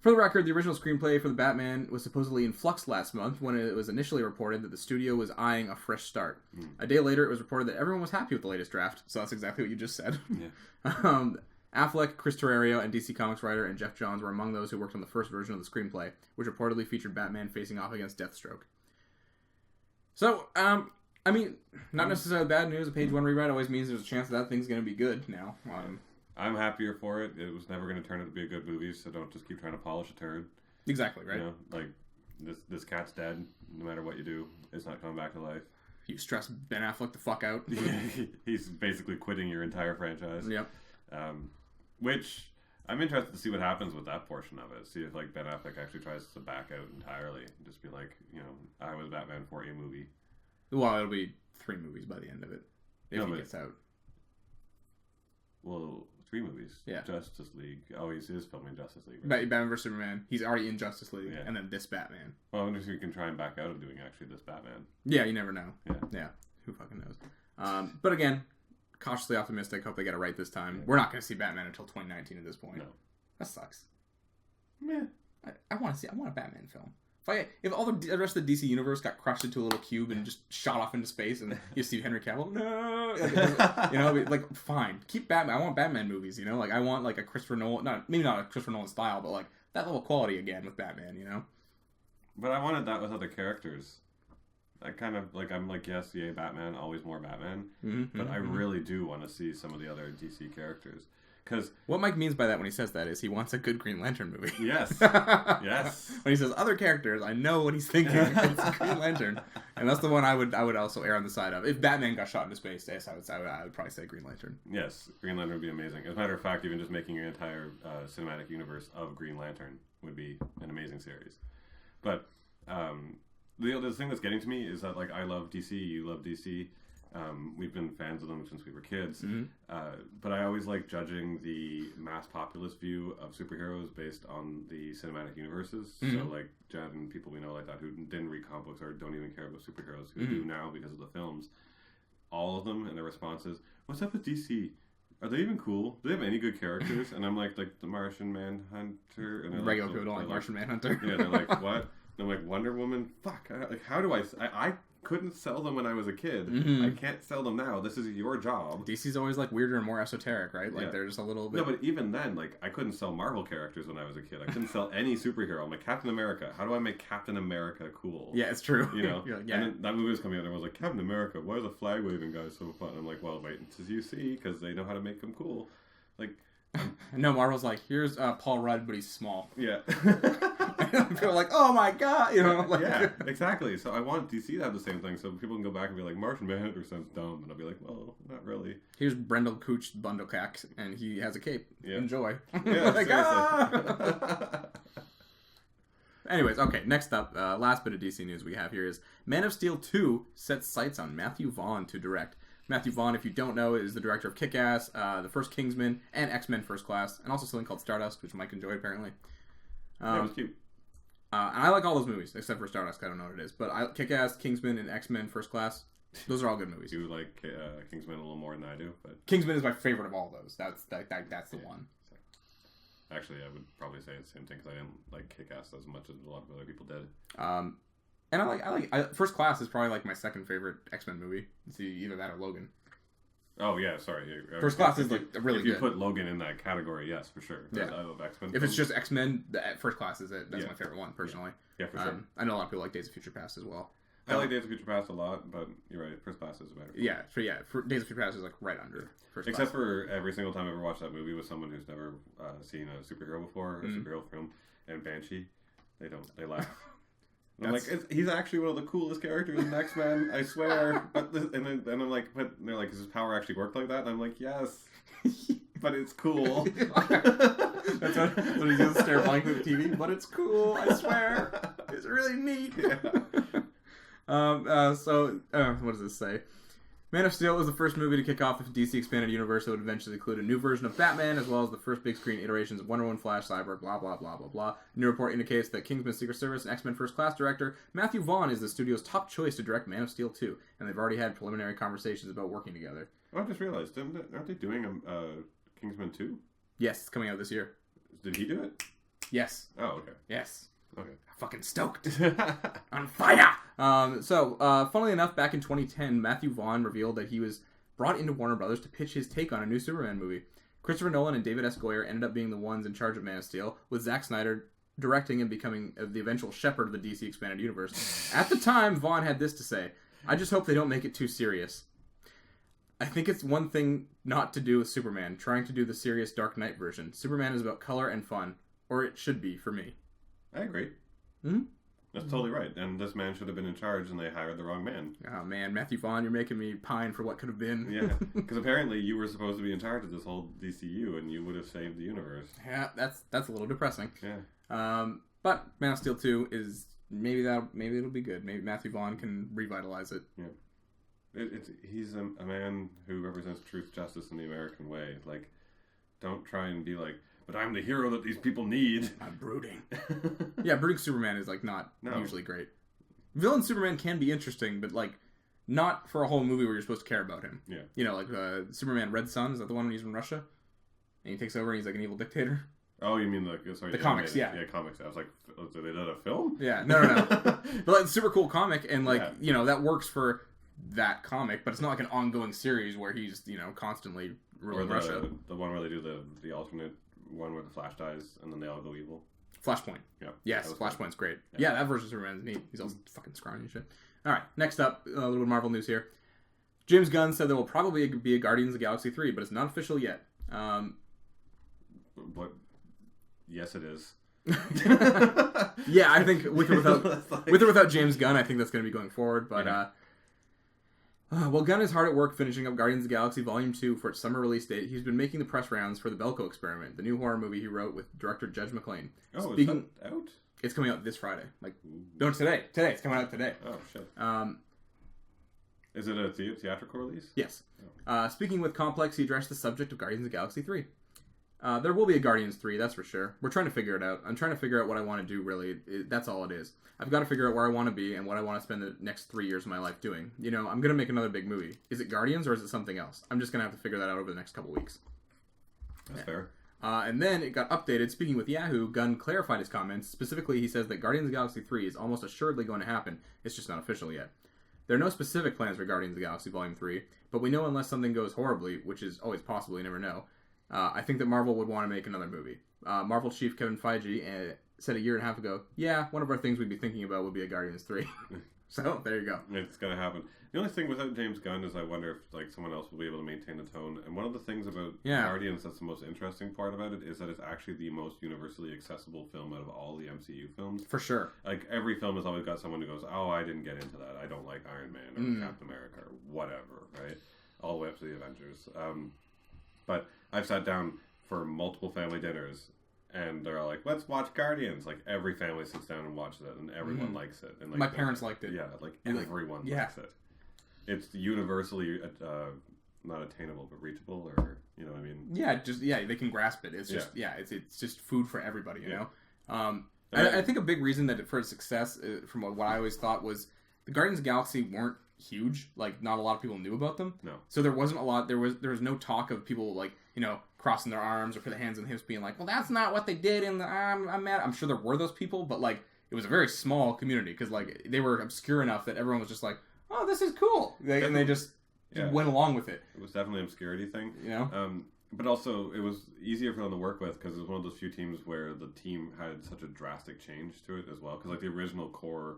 for the record, the original screenplay for the Batman was supposedly in flux last month when it was initially reported that the studio was eyeing a fresh start. A day later, it was reported that everyone was happy with the latest draft, so that's exactly what you just said. Yeah. Affleck, Chris Terrario, and DC Comics writer and Jeff Johns were among those who worked on the first version of the screenplay, which reportedly featured Batman facing off against Deathstroke. So, I mean, not necessarily bad news. A page one rewrite always means there's a chance that thing's going to be good now. I'm happier for it. It was never going to turn out to be a good movie, so don't just keep trying to polish a turd. Exactly, right? You know, like, this cat's dead. No matter what you do, it's not coming back to life. You stress Ben Affleck the fuck out. He's basically quitting your entire franchise. Yep. Which, I'm interested to see what happens with that portion of it. See if, like, Ben Affleck actually tries to back out entirely. And just be like, I was Batman for a movie. Well, it'll be 3 movies by the end of it. If he gets out. Well, 3 movies. Yeah. Justice League. Oh, he is filming Justice League. Right? Batman vs Superman. He's already in Justice League, Yeah. and then this Batman. Well, I wonder if you can try and back out of doing actually this Batman. Yeah, you never know. Yeah. Who fucking knows? But again, cautiously optimistic. Hope they get it right this time. Yeah. We're not going to see Batman until 2019 at this point. No. That sucks. Meh. I want a Batman film. If all the rest of the DC universe got crushed into a little cube and just shot off into space, and you see Henry Cavill, no, like, you know, like fine, keep Batman. I want Batman movies, you know, like I want like a Christopher Nolan, maybe not a Christopher Nolan style, but like that level of quality again with Batman, you know. But I wanted that with other characters. I kind of like I'm like yes, yay, Batman, always more Batman. But I really do want to see some of the other DC characters. Because what Mike means by that when he says that is he wants a good Green Lantern movie. Yes. Yes. When he says other characters, I know what he's thinking. It's Green Lantern, and that's the one I would also err on the side of. If Batman got shot into space, yes, I would probably say Green Lantern. Yes, Green Lantern would be amazing. As a matter of fact, even just making an entire cinematic universe of Green Lantern would be an amazing series. But the thing that's getting to me is that like I love DC, you love DC. We've been fans of them since we were kids, but I always like judging the mass populist view of superheroes based on the cinematic universes. So like Jen and people we know like that who didn't read comic books or don't even care about superheroes, who do now because of the films, all of them and their responses, what's up with DC? Are they even cool? Do they have any good characters? And I'm like the Martian Manhunter. And regular people don't like Martian Manhunter. Yeah, they're like, what? And I'm like, Wonder Woman? Fuck. Like, how do I couldn't sell them when I was a kid. I can't sell them now. This is your job. DC's always like weirder and more esoteric, right? Like they're just a little bit. No, but even then, like I couldn't sell Marvel characters when I was a kid. I couldn't sell any superhero. I'm like Captain America. How do I make Captain America cool? Yeah, it's true. You know. Yeah. And then that movie was coming out, and I was like, Captain America. Why are the flag waving guys so fun? I'm like, well, wait until you see, because they know how to make them cool. Like. No, Marvel's like, here's Paul Rudd, but he's small. Yeah. People are like, oh my god, you know? Like, yeah, exactly. So I want DC to have the same thing, so people can go back and be like, Martian Manhunter sounds dumb, and I'll be like, well, not really. Here's Brendel Cooch Bundlecax, and he has a cape. Yeah. Enjoy. Yeah, like, ah! Anyways, okay, next up, last bit of DC news we have here is Man of Steel 2 sets sights on Matthew Vaughn to direct. Matthew Vaughn, if you don't know, is the director of Kickass, the first Kingsman, and X-Men First Class, and also something called Stardust, which Mike enjoyed, apparently. Yeah, it was cute. And I like all those movies, except for Stardust, I don't know what it is. But Kickass, Kingsman, and X-Men First Class, those are all good movies. You like Kingsman a little more than I do, but... Kingsman is my favorite of all those. That's the one. Actually, I would probably say the same thing, because I didn't like Kickass as much as a lot of other people did. And I like First Class is probably like my second favorite X-Men movie. It's either that or Logan. Oh yeah, sorry. First Class is like really good. If you good. put Logan in that category, yes, for sure. Yeah. I love X-Men. If it's just X-Men, First Class is it. That's my favorite one, personally. Yeah, for sure. I know a lot of people like Days of Future Past as well. I like Days of Future Past a lot, but you're right. First Class is better. Yeah, Days of Future Past is like right under First Class. Except for every single time I ever watched that movie with someone who's never seen a superhero before, a superhero film, and Banshee, they laugh. I'm like, he's actually one of the coolest characters in X-Men, I swear. But and I'm like, but they're like, does his power actually work like that? And I'm like, yes, but it's cool. That's what he does, stare blankly at the TV. But it's cool, I swear. It's really neat. Yeah. What does this say? Man of Steel was the first movie to kick off the DC Expanded Universe that would eventually include a new version of Batman, as well as the first big screen iterations of Wonder Woman, Flash, Cyborg, blah, blah, blah, blah, blah. A new report indicates that Kingsman Secret Service and X-Men First Class director Matthew Vaughn is the studio's top choice to direct Man of Steel 2, and they've already had preliminary conversations about working together. Oh, I just realized, aren't they doing Kingsman 2? Yes, it's coming out this year. Did he do it? Yes. Oh, okay. Yes. Okay. Fucking stoked. On fire! Funnily enough, back in 2010, Matthew Vaughn revealed that he was brought into Warner Brothers to pitch his take on a new Superman movie. Christopher Nolan and David S. Goyer ended up being the ones in charge of Man of Steel, with Zack Snyder directing and becoming the eventual shepherd of the DC Expanded Universe. At the time, Vaughn had this to say: "I just hope they don't make it too serious. I think it's one thing not to do with Superman, trying to do the serious Dark Knight version. Superman is about color and fun, or it should be for me." I agree. Hmm? That's totally right. And this man should have been in charge, and they hired the wrong man. Oh man, Matthew Vaughn, you're making me pine for what could have been. Yeah, because apparently you were supposed to be in charge of this whole DCU, and you would have saved the universe. Yeah, that's a little depressing. Yeah. But Man of Steel 2 is maybe it'll be good. Maybe Matthew Vaughn can revitalize it. Yeah. He's a man who represents truth, justice, and the American way. Like, don't try and be like, but I'm the hero that these people need. I'm brooding. Yeah, brooding Superman is like not No. usually great. Villain Superman can be interesting, but like not for a whole movie where you're supposed to care about him. Yeah. You know, like Superman Red Sun, is that the one when he's in Russia? And he takes over and he's like an evil dictator? Oh, you mean the comics, yeah. Yeah, comics. I was like, they did a film? Yeah, no. But like, it's a super cool comic, and like, Yeah. you know, that works for that comic, but it's not like an ongoing series where he's, you know, constantly ruling Russia. The one where they do the alternate one where the Flash dies and then they all go evil. Flashpoint. Yeah. Yes, Flashpoint's great. Yeah. Yeah, that version of Superman's neat. He's all fucking scrawny and shit. Alright, next up, a little bit of Marvel news here. James Gunn said there will probably be a Guardians of the Galaxy 3, but it's not official yet. But yes, it is. Yeah, I think with or without James Gunn, I think that's going to be going forward. But well, Gunn is hard at work finishing up Guardians of the Galaxy Volume 2 for its summer release date. He's been making the press rounds for the Belko Experiment, the new horror movie he wrote with director Judge McClain. Oh, is that out? It's coming out this Friday. Like, no, today. Today, it's coming out today. Oh shit. Is it a theatrical release? Yes. Speaking with Complex, he addressed the subject of Guardians of the Galaxy 3. There will be a Guardians 3, that's for sure. We're trying to figure it out. I'm trying to figure out what I want to do, really. That's all it is. I've got to figure out where I want to be and what I want to spend the next 3 years of my life doing. You know, I'm going to make another big movie. Is it Guardians or is it something else? I'm just going to have to figure that out over the next couple weeks. That's fair. And then it got updated. Speaking with Yahoo, Gunn clarified his comments. Specifically, he says that Guardians of the Galaxy 3 is almost assuredly going to happen. It's just not official yet. There are no specific plans for Guardians of the Galaxy Volume 3, but we know unless something goes horribly, which is always possible, you never know, I think that Marvel would want to make another movie. Marvel chief Kevin Feige said a year and a half ago, yeah, one of our things we'd be thinking about would be a Guardians 3. So, there you go. It's going to happen. The only thing without James Gunn is I wonder if like someone else will be able to maintain the tone. And one of the things about Guardians that's the most interesting part about it is that it's actually the most universally accessible film out of all the MCU films. For sure. Like, every film has always got someone who goes, oh, I didn't get into that. I don't like Iron Man or Captain America or whatever, right? All the way up to the Avengers. But I've sat down for multiple family dinners and they're like, let's watch Guardians. Like, every family sits down and watches it and everyone likes it. And like, my parents liked it. Yeah, like everyone likes it. It's universally not attainable but reachable, or you know what I mean? Yeah, they can grasp it. It's just it's just food for everybody, you know. I think a big reason that for its success, from what I always thought, was the Guardians of the Galaxy weren't huge. Like, not a lot of people knew about them. No. So there wasn't a lot. There was no talk of people like, you know, crossing their arms or put their hands on hips, being like, well, that's not what they did. And I'm mad. I'm sure there were those people, but like, it was a very small community because like they were obscure enough that everyone was just like, oh, this is cool, and they just went along with it. It was definitely an obscurity thing, you know. But also, it was easier for them to work with because it was one of those few teams where the team had such a drastic change to it as well. Because like the original core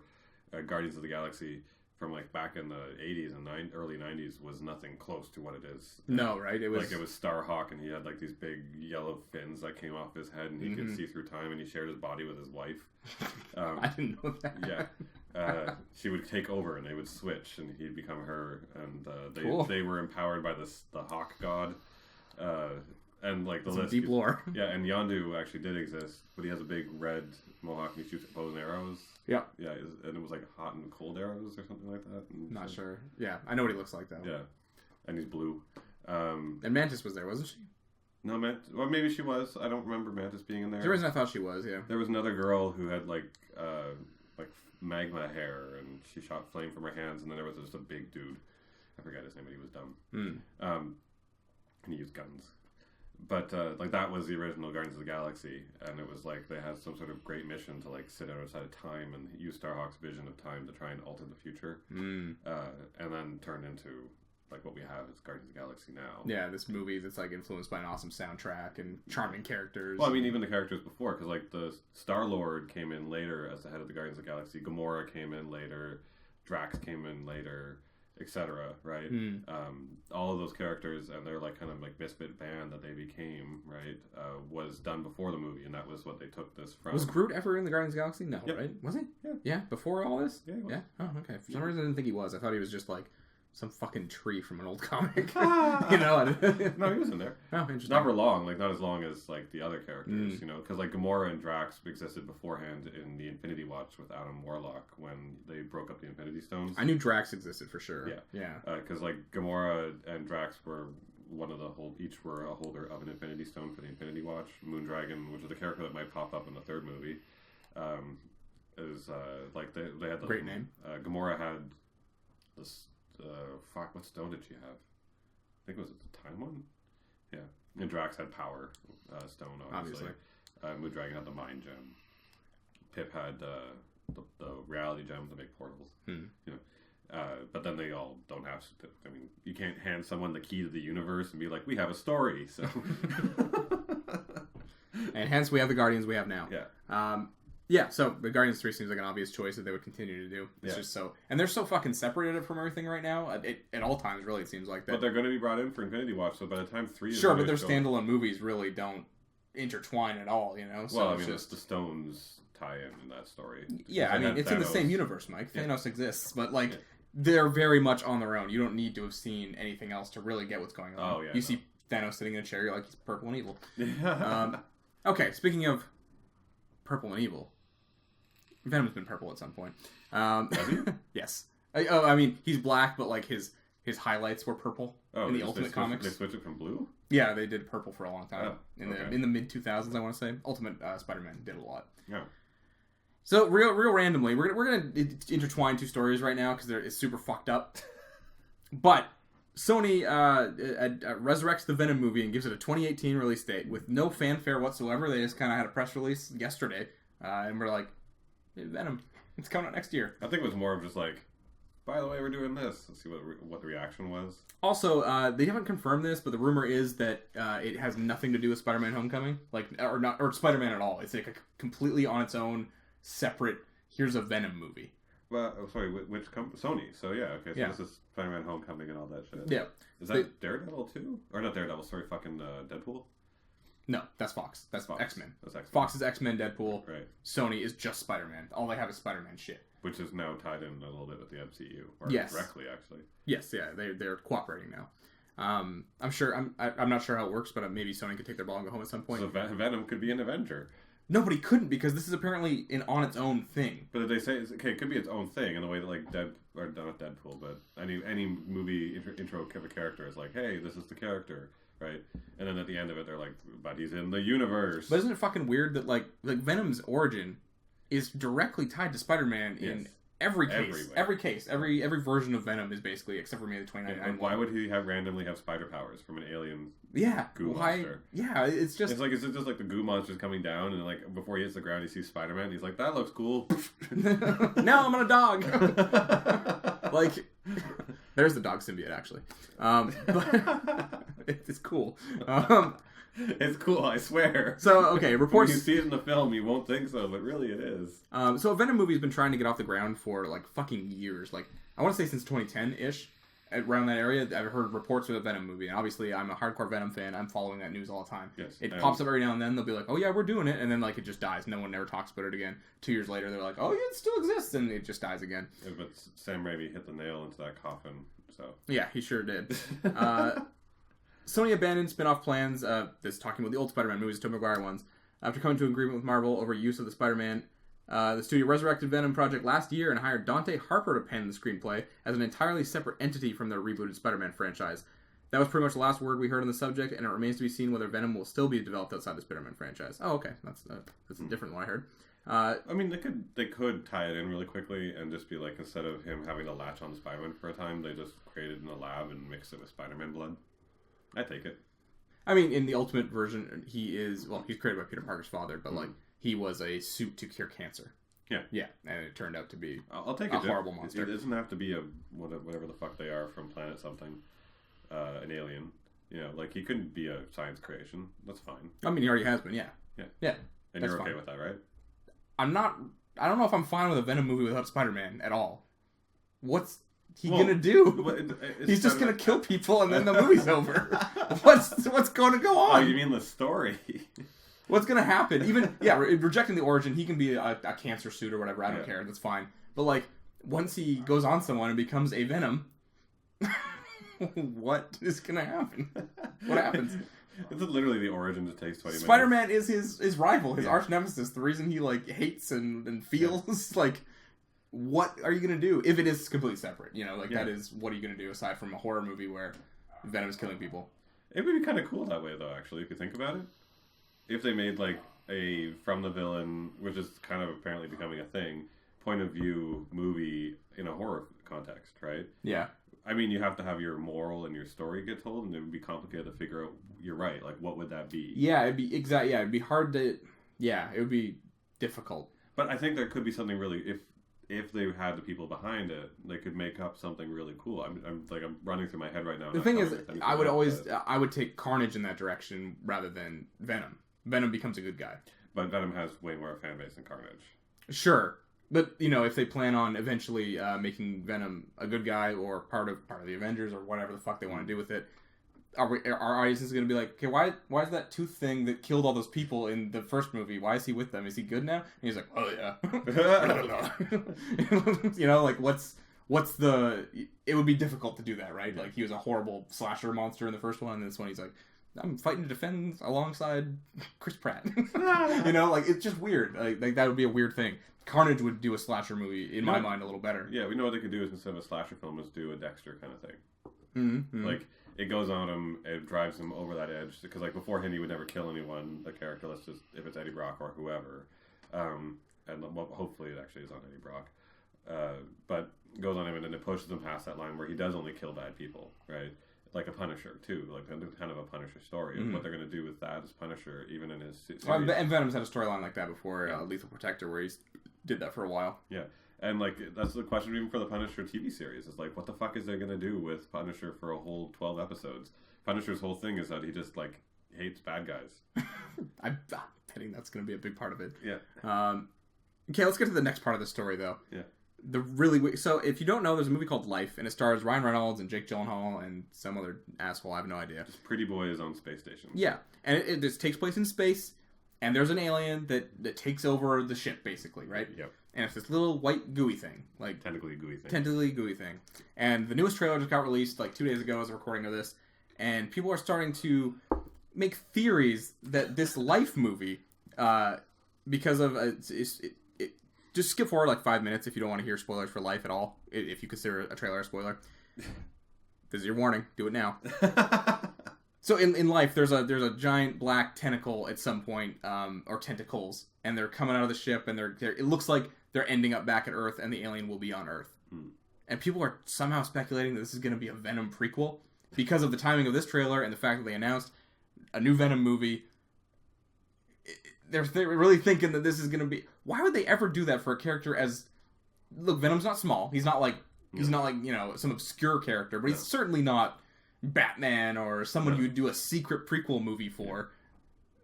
Guardians of the Galaxy from like back in the 80s and early 90s was nothing close to what it is. No, right? It was Starhawk, and he had like these big yellow fins that came off his head, and he could see through time, and he shared his body with his wife. I didn't know that. Yeah. She would take over, and they would switch, and he'd become her, and they were empowered by the Hawk God, and like the list. Deep lore. Yeah, and Yondu actually did exist, but he has a big red mohawk, and he shoots bows and arrows. Yeah. Yeah, and it was like hot and cold arrows or something like that. And not sure. Yeah, I know what he looks like though. Yeah, and he's blue. And Mantis was there, wasn't she? No, well, maybe she was. I don't remember Mantis being in there. There's a reason I thought she was. Yeah. There was another girl who had like magma hair, and she shot flame from her hands, and then there was just a big dude. I forgot his name, but he was dumb. And he used guns. But like that was the original Guardians of the Galaxy, and it was like they had some sort of great mission to like sit outside of time and use Starhawk's vision of time to try and alter the future, and then turned into like what we have is Guardians of the Galaxy now. Yeah, this movie that's like influenced by an awesome soundtrack and charming characters. Well, I mean, even the characters before, because like the Star-Lord came in later as the head of the Guardians of the Galaxy, Gamora came in later, Drax came in later, etc. Right? All of those characters and their like kind of like misfit band that they became, right, was done before the movie, and that was what they took this from. Was Groot ever in the Guardians of the Galaxy? No, right? Was he? Yeah. Yeah, before all this? Yeah, he was. Yeah? Oh, okay. For some reason I didn't think he was. I thought he was just like some fucking tree from an old comic. You know? No, he was in there. Oh, interesting. Not for long, like not as long as like the other characters, you know, because like Gamora and Drax existed beforehand in the Infinity Watch with Adam Warlock when they broke up the Infinity Stones. I knew Drax existed for sure. Yeah. Because like Gamora and Drax were each were a holder of an Infinity Stone for the Infinity Watch. Moondragon, which is the character that might pop up in the third movie, is like they had the great name. Gamora had this. What stone did she have? I think it was the time one. Yeah, and Drax had power stone, obviously. Moondragon had the mind gem. Pip had the reality gem to make portals. You know, but then they all don't have. I mean, you can't hand someone the key to the universe and be like, "We have a story." So, and hence we have the Guardians we have now. Yeah. Yeah, so the Guardians 3 seems like an obvious choice that they would continue to do. It's just so... And they're so fucking separated from everything right now. At all times, really, it seems like that. But they're going to be brought in for Infinity Watch, so by the time 3 is... Sure, but their standalone movies really don't intertwine at all, you know? So well, I mean, just the Stones tie in that story. Yeah, I mean, it's Thanos in the same universe, Mike. Thanos exists, but, like, they're very much on their own. You don't need to have seen anything else to really get what's going on. You see Thanos sitting in a chair, you're like, he's purple and evil. Okay, speaking of purple and evil... Venom's been purple at some point. Has he? Yes. I mean, he's black, but like his highlights were purple in the Ultimate comics. They switched it from blue? Yeah, they did purple for a long time. In the mid 2000s, I want to say. Ultimate Spider-Man did a lot. Yeah. So real randomly, we're gonna intertwine two stories right now because it's super fucked up. But Sony resurrects the Venom movie and gives it a 2018 release date with no fanfare whatsoever. They just kind of had a press release yesterday, and we're like, Venom, it's coming out next year. I think it was more of just like, by the way, we're doing this. Let's see what the reaction was. Also, they haven't confirmed this, but the rumor is that it has nothing to do with Spider-Man: Homecoming, or Spider-Man at all. It's like a completely on its own, separate. Here's a Venom movie. Well, sorry, which Sony? So yeah, okay. So this is Spider-Man: Homecoming and all that shit. Yeah. Is that Daredevil too? Or not Daredevil? Sorry, fucking Deadpool. No, that's Fox. That's Fox. X-Men. That's X-Men. Fox is X-Men, Deadpool. Right. Sony is just Spider-Man. All they have is Spider-Man shit. Which is now tied in a little bit with the MCU. Or directly, actually. Yes, yeah. They're cooperating now. I'm not sure how it works, but maybe Sony could take their ball and go home at some point. So Venom could be an Avenger. No, but he couldn't because this is apparently on its own thing. But they say, it could be its own thing in the way that like not Deadpool, but any movie intro of a character is like, hey, this is the character. Right, and then at the end of it, they're like, "But he's in the universe." But isn't it fucking weird that like Venom's origin is directly tied to Spider-Man in every case? Every version of Venom is basically, except for maybe the 2099. Why would he randomly have spider powers from an alien? Goo monster. Yeah, it's just like the goo monster's coming down, and like before he hits the ground, he sees Spider-Man. And he's like, "That looks cool." Now I'm on a dog. Like, there's the dog symbiote actually. But it's cool. It's cool, I swear. So, okay, reports... When you see it in the film, you won't think so, but really it is. So a Venom movie has been trying to get off the ground for, like, fucking years. Like, I want to say since 2010-ish, around that area, I've heard reports of a Venom movie. And obviously, I'm a hardcore Venom fan. I'm following that news all the time. Yes, it pops up every now and then. They'll be like, oh, yeah, we're doing it. And then, like, it just dies. No one ever talks about it again. 2 years later, they're like, oh, yeah, it still exists. And it just dies again. Yeah, but Sam Raimi hit the nail into that coffin, so... Yeah, he sure did. Sony abandoned spin-off plans, this talking about the old Spider-Man movies, the Tobey Maguire ones, after coming to an agreement with Marvel over use of the Spider-Man. The studio resurrected Venom project last year and hired Dante Harper to pen the screenplay as an entirely separate entity from their rebooted Spider-Man franchise. That was pretty much the last word we heard on the subject, and it remains to be seen whether Venom will still be developed outside the Spider-Man franchise. Oh, okay. That's different than what I heard. I mean, they could tie it in really quickly and just be like, instead of him having to latch on to Spider-Man for a time, they just created in the lab and mixed it with Spider-Man blood. I take it. I mean, in the Ultimate version, he's created by Peter Parker's father, but like he was a suit to cure cancer. Yeah, and it turned out to be I'll take a horrible monster. It doesn't have to be a whatever the fuck they are from planet something, an alien. You know, like he couldn't be a science creation. That's fine. I mean, he already has been. Yeah. And you're okay with that, right? I'm not. I don't know if I'm fine with a Venom movie without Spider-Man at all. What's he gonna do? He's just gonna kill people and then the movie's over. What's going to go on? Oh, you mean the story? What's gonna happen? Even rejecting the origin, he can be a cancer suit or whatever. I don't care. That's fine. But like once he goes on someone and becomes a Venom, What is gonna happen? What happens? It's literally the origin that takes 20 minutes. Spider-Man is his rival, his arch nemesis, the reason he like hates and feels like. What are you gonna do if it is completely separate? You know, like that is what are you gonna do aside from a horror movie where Venom is killing people? It would be kind of cool that way, though. Actually, if you think about it, if they made like a from the villain, which is kind of apparently becoming a thing, point of view movie in a horror context, right? Yeah. I mean, you have to have your moral and your story get told, and it would be complicated to figure out. You're right. Like, what would that be? Yeah, it'd be exactly. Yeah, it'd be hard to. Yeah, it would be difficult. But I think there could be something really if they had the people behind it, they could make up something really cool. I'm running through my head right now. The thing is, I would take Carnage in that direction rather than Venom. Venom becomes a good guy. But Venom has way more fan base than Carnage. Sure. But, you know, if they plan on eventually making Venom a good guy or part of the Avengers or whatever the fuck they want to do with it, our audience is going to be like, okay, why is that tooth thing that killed all those people in the first movie, why is he with them? Is he good now? And he's like, oh yeah. You know, like what's the... It would be difficult to do that, right? Like he was a horrible slasher monster in the first one, and this one he's like, I'm fighting to defend alongside Chris Pratt. You know, like it's just weird. Like that would be a weird thing. Carnage would do a slasher movie, in my mind, a little better. Yeah, we know what they could do is instead of a slasher film is do a Dexter kind of thing. Mm-hmm. Like, it goes on him, it drives him over that edge. Because, like, beforehand, he would never kill anyone, the character, let's just, if it's Eddie Brock or whoever. And well, hopefully it actually is on Eddie Brock. But goes on him, and then it pushes him past that line where he does only kill bad people, right? Like a Punisher, too. Like, kind of a Punisher story. And what they're going to do with that as Punisher, even in his series. Well, and Venom's had a storyline like that before, Lethal Protector, where he's did that for a while. Yeah. And, like, that's the question even for the Punisher TV series. Is, like, what the fuck is they going to do with Punisher for a whole 12 episodes? Punisher's whole thing is that he just, like, hates bad guys. I'm betting that's going to be a big part of it. Yeah. Okay, let's get to the next part of the story, though. Yeah. So, if you don't know, there's a movie called Life, and it stars Ryan Reynolds and Jake Gyllenhaal and some other asshole, I have no idea. Just pretty boys on space stations. Yeah. And it just takes place in space, and there's an alien that takes over the ship, basically, right? Yep. And it's this little white gooey thing. Like Tentacly gooey thing. And the newest trailer just got released like 2 days ago as a recording of this. And people are starting to make theories that this Life movie, because of... just skip forward like 5 minutes if you don't want to hear spoilers for Life at all. If you consider a trailer a spoiler. This is your warning. Do it now. So in Life, there's a giant black tentacle at some point, or tentacles, and they're coming out of the ship, and they're it looks like they're ending up back at Earth, and the alien will be on Earth. And people are somehow speculating that this is going to be a Venom prequel because of the timing of this trailer and the fact that they announced a new Venom movie. They're really thinking that this is going to be... Why would they ever do that for a character as... Look, Venom's not small. He's not like, you know, some obscure character, but he's certainly not Batman or someone you would do a secret prequel movie for,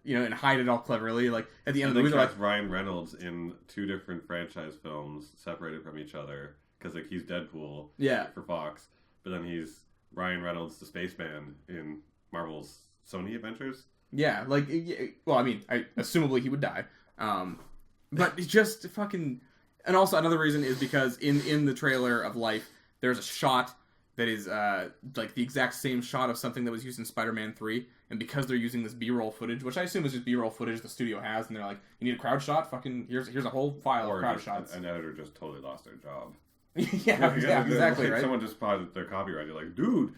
you know, and hide it all cleverly. Like, at the end of the movie, they're like... Ryan Reynolds in 2 different franchise films separated from each other, because, like, he's Deadpool for Fox, but then he's Ryan Reynolds, the spaceman, in Marvel's Sony Adventures. Yeah, like, well, I mean, assumably he would die. But just fucking... And also another reason is because in the trailer of Life, there's a shot that is like the exact same shot of something that was used in Spider-Man 3. And because they're using this B-roll footage, which I assume is just B-roll footage the studio has, and they're like, you need a crowd shot? Fucking, here's a whole file of crowd shots. An editor just totally lost their job. yeah, exactly, right? Someone just spotted their copyright. You're like, dude!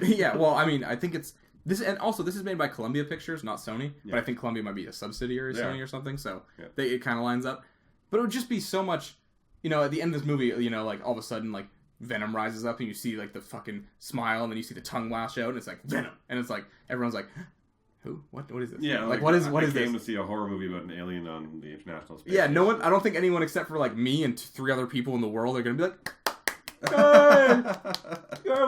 Yeah, well, I mean, I think it's... This is made by Columbia Pictures, not Sony. Yeah. But I think Columbia might be a subsidiary of Sony or something, so it kind of lines up. But it would just be so much, you know, at the end of this movie, you know, like, all of a sudden, like, Venom rises up and you see, like, the fucking smile, and then you see the tongue lash out, and it's like, Venom! And it's like, everyone's like, who? What is this? Yeah, like what is this? I came to see a horror movie about an alien on the International Space Station. No one, I don't think anyone except for, like, me and 3 other people in the world are going to be like... Hey,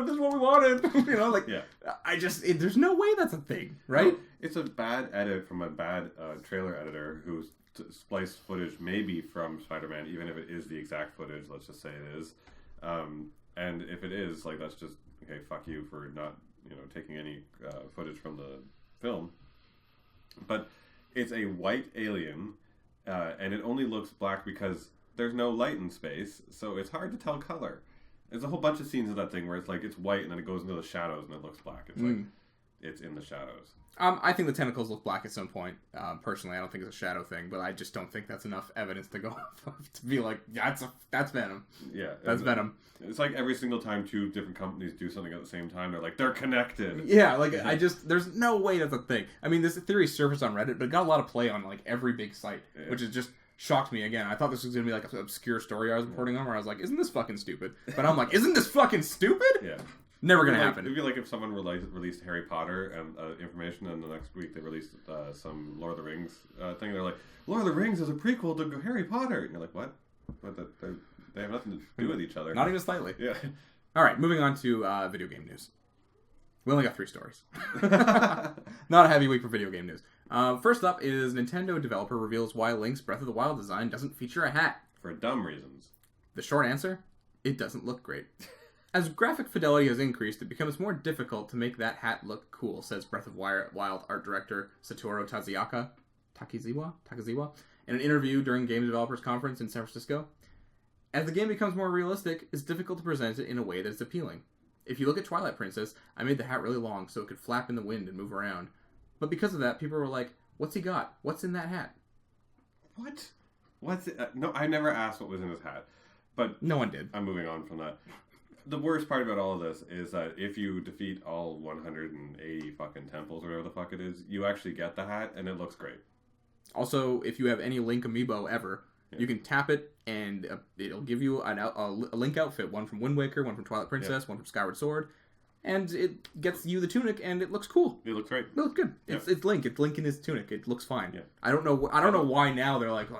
this is what we wanted. You know, like, there's no way that's a thing, right? No, it's a bad edit from a bad trailer editor who's spliced footage maybe from Spider-Man, even if it is the exact footage. Let's just say it is, and if it is, like, that's just okay. Fuck you for not, you know, taking any footage from the film. But it's a white alien, and it only looks black because there's no light in space, so it's hard to tell color. There's a whole bunch of scenes of that thing where it's like it's white and then it goes into the shadows and it looks black. It's like it's in the shadows. I think the tentacles look black at some point. Personally, I don't think it's a shadow thing, but I just don't think that's enough evidence to go to be like that's Venom. Yeah, that's Venom. It's like every single time two different companies do something at the same time, they're like they're connected. Yeah, like there's no way that's a thing. I mean, this theory surfaced on Reddit, but it got a lot of play on like every big site, which is just shocked me again. I thought this was gonna be like an obscure story I was reporting on, where I was like, isn't this fucking stupid? But I'm like, isn't this fucking stupid? Yeah. Never gonna happen. It'd be like if someone released Harry Potter and information, and the next week they released some Lord of the Rings thing. They're like, Lord of the Rings is a prequel to Harry Potter, and you're like, what? They have nothing to do with each other. Not even slightly. Yeah. All right, moving on to video game news. We only got 3 stories. Not a heavy week for video game news. First up is Nintendo developer reveals why Link's Breath of the Wild design doesn't feature a hat. For dumb reasons. The short answer? It doesn't look great. As graphic fidelity has increased, it becomes more difficult to make that hat look cool, says Breath of Wild art director Satoru Takazawa in an interview during Game Developers Conference in San Francisco. As the game becomes more realistic, it's difficult to present it in a way that is appealing. If you look at Twilight Princess, I made the hat really long so it could flap in the wind and move around. But because of that, people were like, what's he got? What's in that hat? What? What's it? No, I never asked what was in his hat. But no one did. I'm moving on from that. The worst part about all of this is that if you defeat all 180 fucking temples or whatever the fuck it is, you actually get the hat and it looks great. Also, if you have any Link amiibo ever, you can tap it and it'll give you a Link outfit. One from Wind Waker, one from Twilight Princess, one from Skyward Sword. And it gets you the tunic and it looks cool. It looks great. It looks good. It's Link. It's Link in his tunic. It looks fine. Yeah. I don't know why now they're like, oh,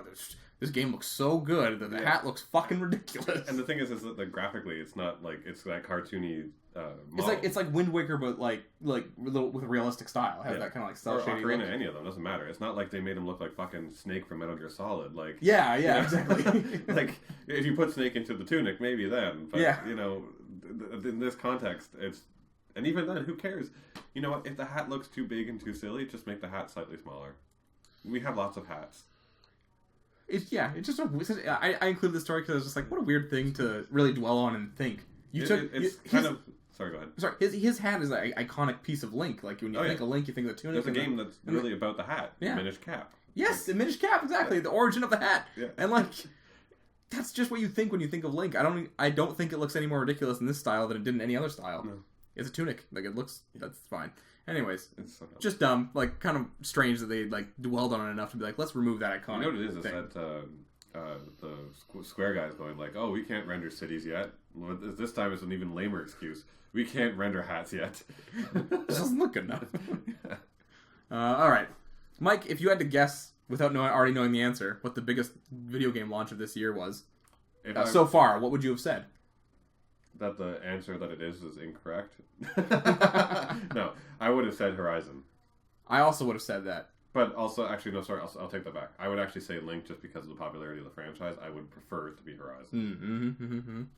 this game looks so good that the hat looks fucking ridiculous. And the thing is that graphically, it's not like it's that cartoony. Model. It's like Wind Waker, but like with a realistic style. It has that kind of like cell shading. Or Ocarina, any of them doesn't matter. It's not like they made him look like fucking Snake from Metal Gear Solid. Like exactly. Like if you put Snake into the tunic, maybe then. But you know, in this context, it's and even then, who cares? You know what? If the hat looks too big and too silly, just make the hat slightly smaller. We have lots of hats. I included this story because I was just like, what a weird thing to really dwell on and think. Sorry, go ahead. Sorry, his hat is an iconic piece of Link. Like when you think of Link, you think of the tunic. There's a game that's really about the hat. Yeah. Minish Cap. Yes, the Minish Cap, exactly. Yeah. The origin of the hat. Yeah. And like, that's just what you think when you think of Link. I don't think it looks any more ridiculous in this style than it did in any other style. No. It's a tunic. Like it looks. That's fine. Anyways, it's just dumb. Like kind of strange that they like dwelled on it enough to be like, let's remove that iconic. You know what it is? Is that the Square guys going like, oh, we can't render cities yet. Well, this time it's an even lamer excuse. We can't render hats yet. It doesn't look good enough. All right, Mike. If you had to guess without already knowing the answer, what the biggest video game launch of this year was so far, what would you have said? That the answer that it is incorrect? No, I would have said Horizon. I also would have said that. But also, actually, no, sorry, I'll take that back. I would actually say Link just because of the popularity of the franchise. I would prefer it to be Horizon.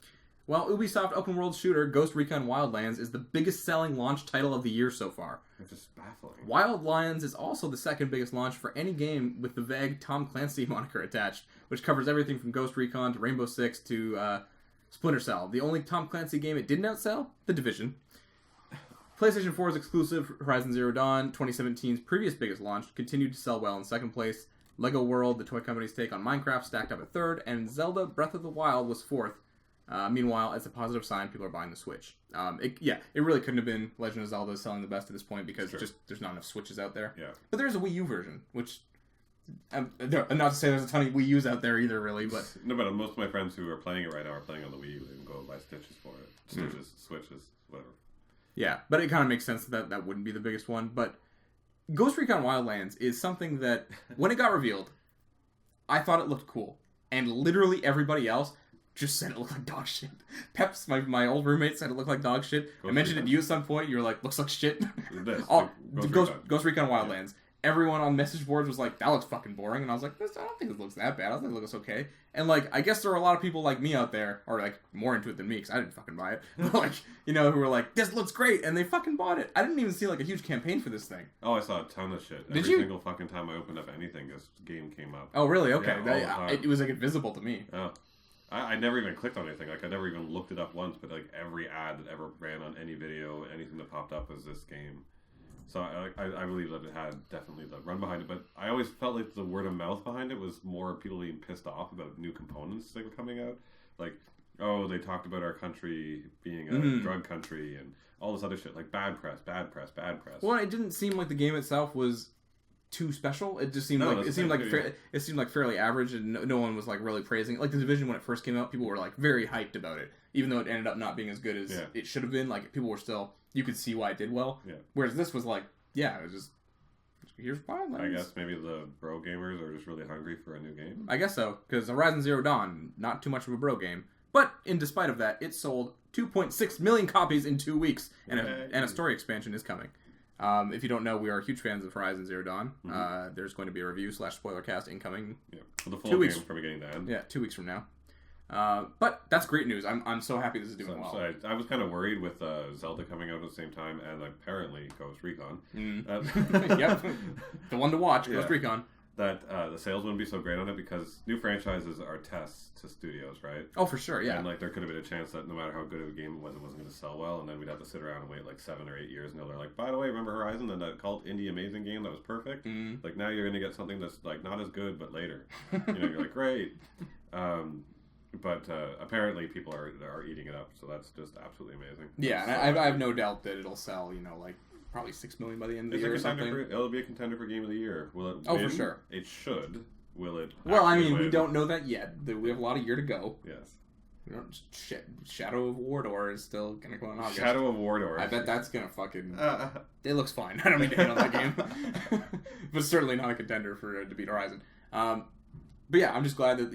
Well, Ubisoft open world shooter Ghost Recon Wildlands is the biggest selling launch title of the year so far. Which is baffling. Wildlands is also the second biggest launch for any game with the vague Tom Clancy moniker attached, which covers everything from Ghost Recon to Rainbow Six to Splinter Cell. The only Tom Clancy game it didn't outsell? The Division. PlayStation 4's exclusive Horizon Zero Dawn, 2017's previous biggest launch, continued to sell well in second place. LEGO World, the toy company's take on Minecraft, stacked up at third, and Zelda Breath of the Wild was fourth. Meanwhile, as a positive sign, people are buying the Switch. It really couldn't have been Legend of Zelda selling the best at this point because there's not enough Switches out there. Yeah. But there's a Wii U version, which... not to say there's a ton of Wii U's out there either, really, but... No, but most of my friends who are playing it right now are playing on the Wii U. They can go buy Stitches for it. Switches, whatever. Yeah, but it kind of makes sense that wouldn't be the biggest one. But Ghost Recon Wildlands is something that, when it got revealed, I thought it looked cool. And literally everybody else just said it looked like dog shit. Peps, my old roommate, said it looked like dog shit. I mentioned it to you at some point. You were like, looks like shit. Ghost Recon Wildlands. Yeah. Everyone on message boards was like, that looks fucking boring. And I was like, I don't think it looks that bad. I think it looks okay. And, like, I guess there are a lot of people like me out there, or, like, more into it than me, because I didn't fucking buy it. But, like, who were like, this looks great, and they fucking bought it. I didn't even see, like, a huge campaign for this thing. Oh, I saw a ton of shit. Did you? Every single fucking time I opened up anything, this game came up. Oh, really? Okay. It was, like, invisible to me. Oh. I never even clicked on anything. Like, I never even looked it up once, but, like, every ad that ever ran on any video, anything that popped up was this game. So I believe that it had definitely the run behind it, but I always felt like the word of mouth behind it was more people being pissed off about new components that were coming out. Like, oh, they talked about our country being a drug country and all this other shit. Like, bad press. Well, it didn't seem like the game itself was too special. It just seemed it seemed like fairly average, and no one was like really praising it. Like The Division, when it first came out, people were like very hyped about it, even though it ended up not being as good as it should have been. Like, people were still, you could see why it did well. Yeah. Whereas this was like, it was just, here's Wildlands. I guess maybe the bro gamers are just really hungry for a new game. I guess so, because Horizon Zero Dawn, not too much of a bro game, but in despite of that, it sold 2.6 million copies in 2 weeks, and a story expansion is coming. If you don't know, we are huge fans of Horizon Zero Dawn. There's going to be a review / spoiler cast incoming. Yeah, for the full 2 weeks game from beginning to end. Yeah, 2 weeks from now. But that's great news. I'm so happy this is doing well. So I was kind of worried with Zelda coming out at the same time, and apparently Ghost Recon. Yep, the one to watch, Ghost Recon. That the sales wouldn't be so great on it because new franchises are tests to studios, right? Oh, for sure, yeah. And like there could have been a chance that no matter how good of a game it wasn't going to sell well, and then we'd have to sit around and wait like 7 or 8 years until they're like, by the way, remember Horizon, that cult indie amazing game that was perfect? Like now you're going to get something that's like not as good but later. You're like, great. But apparently people are eating it up, so that's just absolutely amazing. Yeah, and I have no doubt that it'll sell, like probably 6 million by the end of the year or something. It'll be a contender for Game of the Year. Will it win? For sure. It should. Will it? Well, I mean, win? we don't know that yet. We have a lot of year to go. Yes. Shadow of Mordor is still going to go on August. Shadow of Mordor. I bet that's going to fucking... It looks fine. I don't mean to hate on that game. But certainly not a contender to beat Horizon. But yeah, I'm just glad that,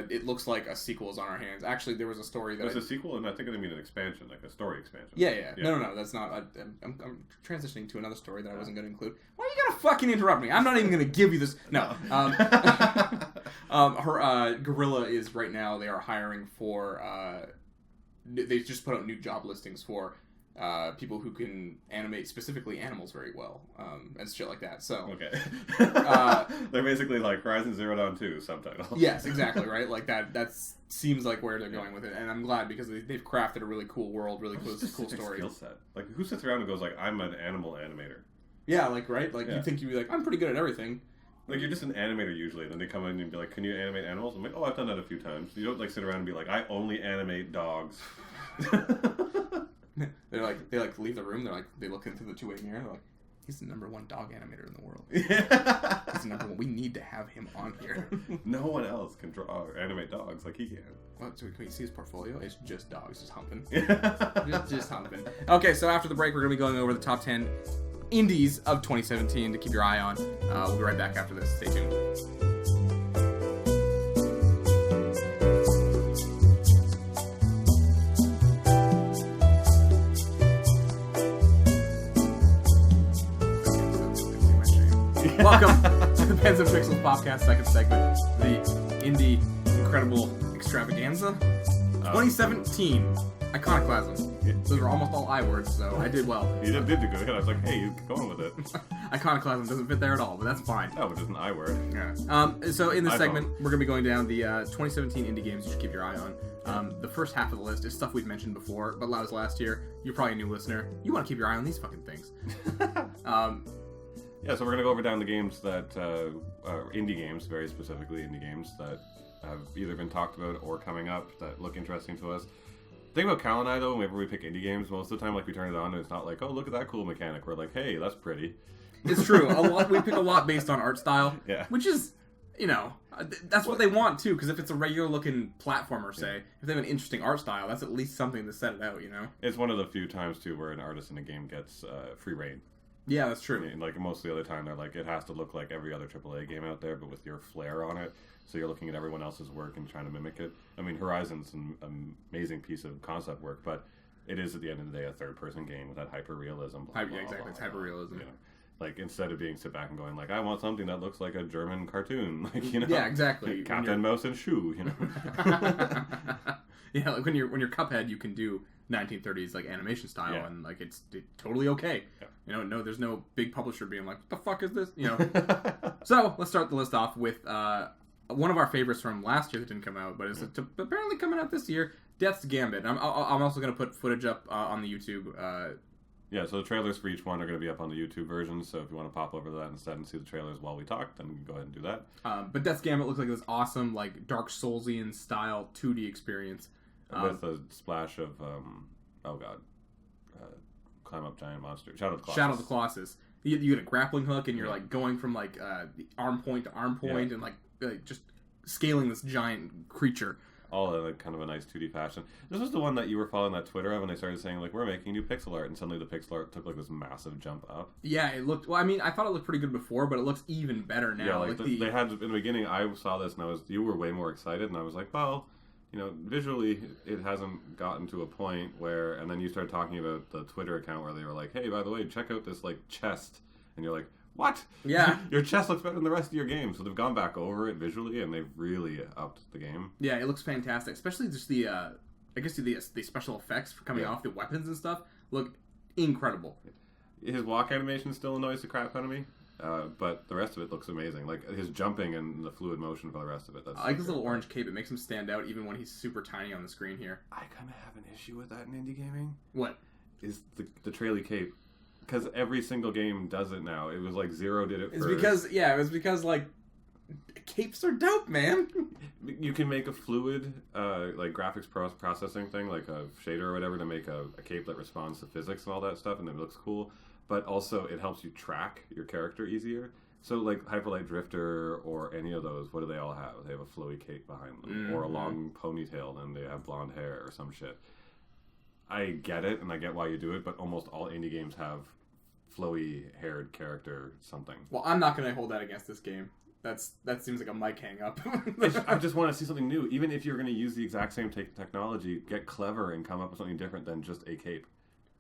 it looks like a sequel is on our hands. Actually, there was a story that... There's a sequel, and I think I mean an expansion, like a story expansion. Yeah. No, that's not... I'm transitioning to another story that I wasn't going to include. Why are you going to fucking interrupt me? I'm not even going to give you this... No. Guerrilla is right now, they are hiring for... they just put out new job listings for... people who can animate specifically animals very well, and shit like that. So okay, they're basically like Horizon Zero Dawn 2 subtitle. Yes, exactly right. Like that. That seems like where they're going with it, and I'm glad because they've crafted a really cool world, really cool story. Skill set. Like who sits around and goes like, I'm an animal animator. Yeah, like right. Like you think you'd be like, I'm pretty good at everything. Like you're just an animator usually, and then they come in and be like, can you animate animals? I'm like, oh, I've done that a few times. You don't like sit around and be like, I only animate dogs. They leave the room. They look into the two-way mirror. They're like, he's the #1 dog animator in the world. Yeah. He's the #1. We need to have him on here. No one else can draw or animate dogs like he can. Well, so can we see his portfolio? It's just dogs, just humping. just humping. Okay, so after the break, we're gonna be going over the top 10 indies of 2017 to keep your eye on. We'll be right back after this. Stay tuned. Welcome to the Pens and Pixels podcast, second segment, the indie incredible extravaganza 2017 iconoclasm. Those are almost all I words, so I did well. You did do good. I was like, hey, you keep going with it. Iconoclasm doesn't fit there at all, but that's fine. No, it is an I word. Yeah. So in this segment, we're going to be going down the 2017 indie games you should keep your eye on. The first half of the list is stuff we've mentioned before, but was last year. You're probably a new listener. You want to keep your eye on these fucking things. Yeah, so we're going to go over down the games that are indie games, very specifically indie games that have either been talked about or coming up that look interesting to us. The thing about Cal and I, though, whenever we pick indie games, most of the time, like, we turn it on and it's not like, oh, look at that cool mechanic. We're like, hey, that's pretty. It's true. We pick a lot based on art style, which is, that's what they want, too, because if it's a regular-looking platformer, say, if they have an interesting art style, that's at least something to set it out, It's one of the few times, too, where an artist in a game gets free reign. Yeah, that's true. I mean, like, most of the other time, they're like, it has to look like every other AAA game out there, but with your flair on it. So you're looking at everyone else's work and trying to mimic it. I mean, Horizon's an amazing piece of concept work, but it is, at the end of the day, a third-person game with that hyper-realism. Exactly, it's hyper-realism. Like, instead of being sit back and going, like, I want something that looks like a German cartoon. Like, Yeah, exactly. Like Captain Mouse and Shoe, Yeah, like when you're Cuphead, you can do 1930s like animation style, and like it's totally okay. Yeah. No, there's no big publisher being like, what the fuck is this? So let's start the list off with one of our favorites from last year that didn't come out, but it's apparently coming out this year. Death's Gambit. I'm also going to put footage up on the YouTube. Yeah, so the trailers for each one are going to be up on the YouTube version, so if you want to pop over to that instead and see the trailers while we talk, then go ahead and do that. But Death's Gambit looks like this awesome, like, Dark Soulsian style 2D experience. With a splash of, climb up giant monster. Shadow of the Colossus. Shadow of the Colossus. You get a grappling hook, and you're, like, going from, like, the arm point to arm point, and, like, just scaling this giant creature. All in like kind of a nice 2D fashion. This was the one that you were following that Twitter of, and they started saying like, we're making new pixel art, and suddenly the pixel art took like this massive jump up. Yeah, it looked. Well, I mean, I thought it looked pretty good before, but it looks even better now. Yeah, like they had in the beginning. I saw this, and you were way more excited, and I was like, well, you know, visually it hasn't gotten to a point where. And then you started talking about the Twitter account where they were like, hey, by the way, check out this like chest, and you're like, what? Yeah. Your chest looks better than the rest of your game. So they've gone back over it visually, and they've really upped the game. Yeah, it looks fantastic. Especially just the, I guess the special effects coming off the weapons and stuff look incredible. His walk animation still annoys the crap out of me, but the rest of it looks amazing. Like his jumping and the fluid motion for the rest of it. I like his little orange cape. It makes him stand out even when he's super tiny on the screen here. I kind of have an issue with that in indie gaming. What? Is the traily cape. Because every single game does it now. It was like Zero did it first. It was because, like, capes are dope, man. You can make a fluid, like, graphics processing thing, like a shader or whatever, to make a cape that responds to physics and all that stuff, and it looks cool. But also, it helps you track your character easier. So, like, Hyperlight Drifter or any of those, what do they all have? They have a flowy cape behind them. Or a long ponytail, and they have blonde hair or some shit. I get it, and I get why you do it, but almost all indie games have flowy-haired character something. Well, I'm not going to hold that against this game. That seems like a mic hang-up. I just want to see something new. Even if you're going to use the exact same technology, get clever and come up with something different than just a cape.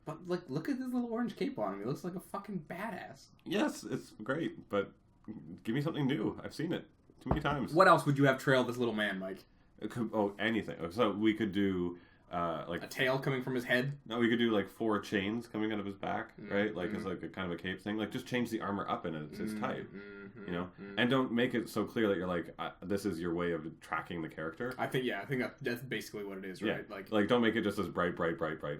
But, like, look at this little orange cape on him. He looks like a fucking badass. Yes, it's great, but give me something new. I've seen it too many times. What else would you have trail this little man, Mike? Anything. So we could do... like a tail coming from his head. No, we could do like 4 chains coming out of his back, right? Like it's like a kind of a cape thing. Like just change the armor up in its type, you know, and don't make it so clear that you're like this is your way of tracking the character. I think that's basically what it is, right? Yeah. Like don't make it just as bright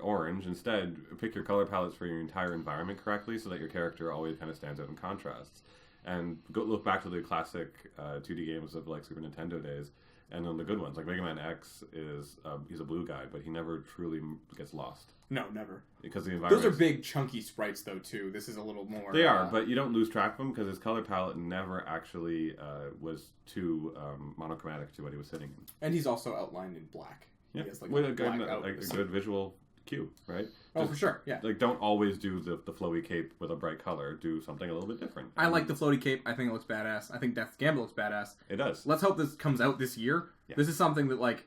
orange. Instead, pick your color palettes for your entire environment correctly, so that your character always kind of stands out in contrasts. And go look back to the classic 2D games of like Super Nintendo days. And then the good ones, like Mega Man X is, he's a blue guy, but he never truly gets lost. No, never. Because the environment... Those are big, chunky sprites, though, too. This is a little more... They are, but you don't lose track of them, because his color palette never actually was too monochromatic to what he was sitting in. And he's also outlined in black. Yeah, he has, like, with a good visual cue, right? Oh, for sure, yeah. Like, don't always do the flowy cape with a bright color. Do something a little bit different. I like the floaty cape. I think it looks badass. I think Death's Gambit looks badass. It does. Let's hope this comes out this year. Yeah. This is something that, like...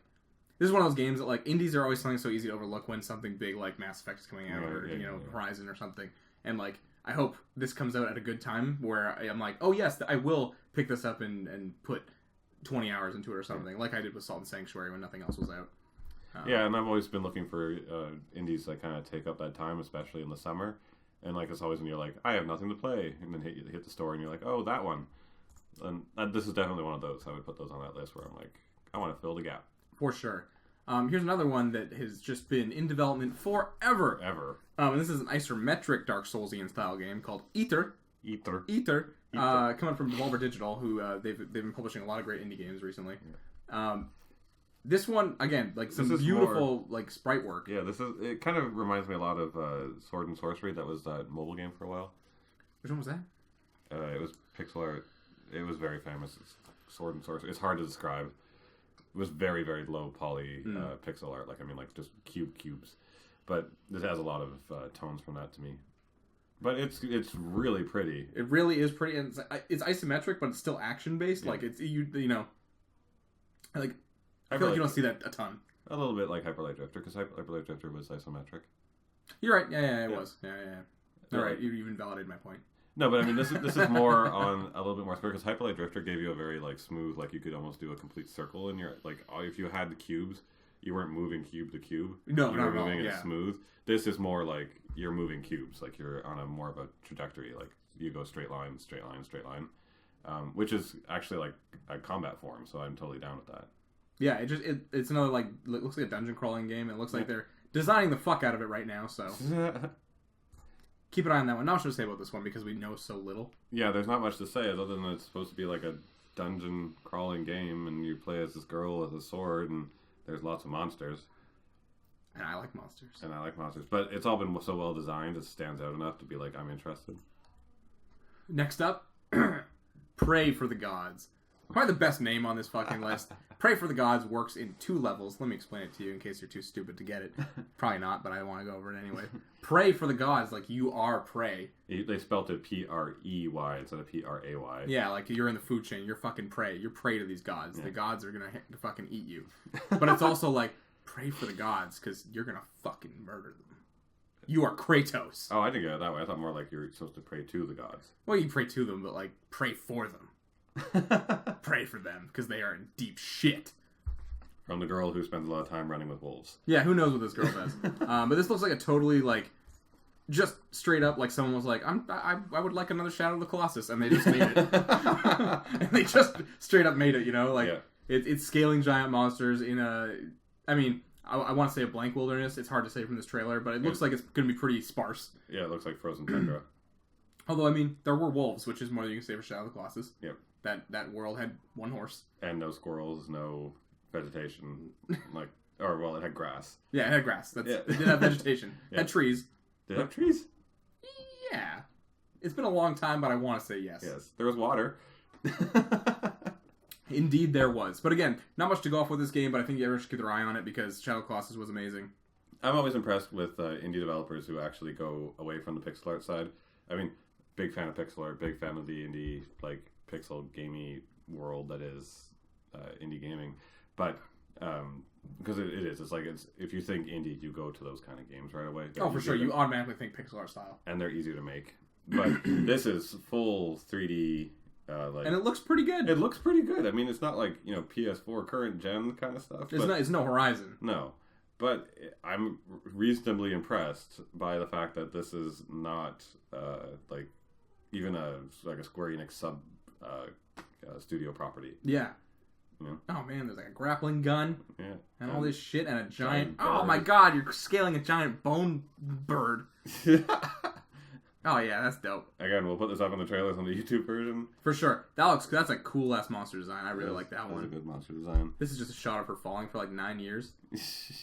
This is one of those games that, like, indies are always something so easy to overlook when something big like Mass Effect is coming out or, Horizon or something. And, like, I hope this comes out at a good time where I'm like, oh, yes, I will pick this up and put 20 hours into it or something, like I did with Salt and Sanctuary when nothing else was out. Yeah, and I've always been looking for indies that kind of take up that time, especially in the summer. And like it's always when you're like, I have nothing to play, and then hit the store and you're like, oh, that one. And this is definitely one of those. I would put those on that list where I'm like, I want to fill the gap. For sure. Here's another one that has just been in development forever. And this is an isometric Dark Soulsian style game called EITR. Coming from Devolver Digital, who they've been publishing a lot of great indie games recently. Yeah. This one, again, like some beautiful like sprite work. Yeah, it kind of reminds me a lot of Sword and Sorcery. That was that mobile game for a while. Which one was that? It was pixel art. It was very famous. It's Sword and Sorcery. It's hard to describe. It was very, very low poly pixel art. Like, I mean, like just cubes. But this has a lot of tones from that to me. But it's really pretty. It really is pretty, and it's isometric, but it's still action based. Yeah. Like it's you know, like. I feel like you don't see that a ton. A little bit like Hyperlight Drifter, because Hyperlight Drifter was isometric. You're right. Yeah, it was. Yeah. All right, you even validated my point. No, but I mean, this is more on a little bit more square, because Hyperlight Drifter gave you a very like smooth, like you could almost do a complete circle in your like if you had the cubes, you weren't moving cube to cube. No, you were moving it smooth. This is more like you're moving cubes, like you're on a more of a trajectory, like you go straight line. which is actually like a combat form, so I'm totally down with that. Yeah, it's another like it looks like a dungeon crawling game. It looks like they're designing the fuck out of it right now. So keep an eye on that one. Not much to say about this one because we know so little. Yeah, there's not much to say other than it's supposed to be like a dungeon crawling game, and you play as this girl with a sword, and there's lots of monsters. And I like monsters. But it's all been so well designed, it stands out enough to be like, I'm interested. Next up, Pray for the Gods. Probably the best name on this fucking list. Pray for the Gods works in 2 levels. Let me explain it to you in case you're too stupid to get it. Probably not, but I want to go over it anyway. Pray for the Gods, like you are prey. They spelled it P-R-E-Y instead of P-R-A-Y. Yeah, like you're in the food chain. You're fucking prey. You're prey to these gods. Yeah. The gods are going to fucking eat you. But it's also like, pray for the gods because you're going to fucking murder them. You are Kratos. Oh, I didn't get it that way. I thought more like you're supposed to pray to the gods. Well, you pray to them, but like pray for them. Pray for them because they are in deep shit. From the girl who spends a lot of time running with wolves. Yeah, who knows what this girl does. But this looks like a totally like just straight up like someone was like, I would like another Shadow of the Colossus, and they just made it. And they just straight up made it, you know, like it's scaling giant monsters in a. I mean, I want to say a blank wilderness. It's hard to say from this trailer, but it looks like it's going to be pretty sparse. Yeah, it looks like frozen tundra. Although, I mean, there were wolves, which is more than you can say for Shadow of the Colossus. Yep. That world had 1 horse. And no squirrels, no vegetation. It had grass. Yeah, it had grass. It did have vegetation. It had trees. Did it have trees? Yeah. It's been a long time, but I want to say yes. Yes. There was water. Indeed, there was. But again, not much to go off with this game, but I think everyone should keep their eye on it because Shadow of the Colossus was amazing. I'm always impressed with indie developers who actually go away from the pixel art side. I mean, big fan of pixel art, big fan of the indie, like, pixel gamey world that is indie gaming. But, because it is. It's like, if you think indie, you go to those kind of games right away. Oh, for sure. You automatically think pixel art style. And they're easier to make. But this is full 3D... and it looks pretty good. It looks pretty good. I mean, it's not like, PS4 current gen kind of stuff. It's no Horizon. No. But I'm reasonably impressed by the fact that this is not, even a Square Enix sub studio property. Yeah. Yeah. Oh, man, there's like a grappling gun. Yeah. And all this shit and a giant oh, my God, you're scaling a giant bone bird. Oh yeah, that's dope. Again, we'll put this up in the trailers on the YouTube version. For sure. That's a cool ass monster design. I really like that one. That's a good monster design. This is just a shot of her falling for like 9 years.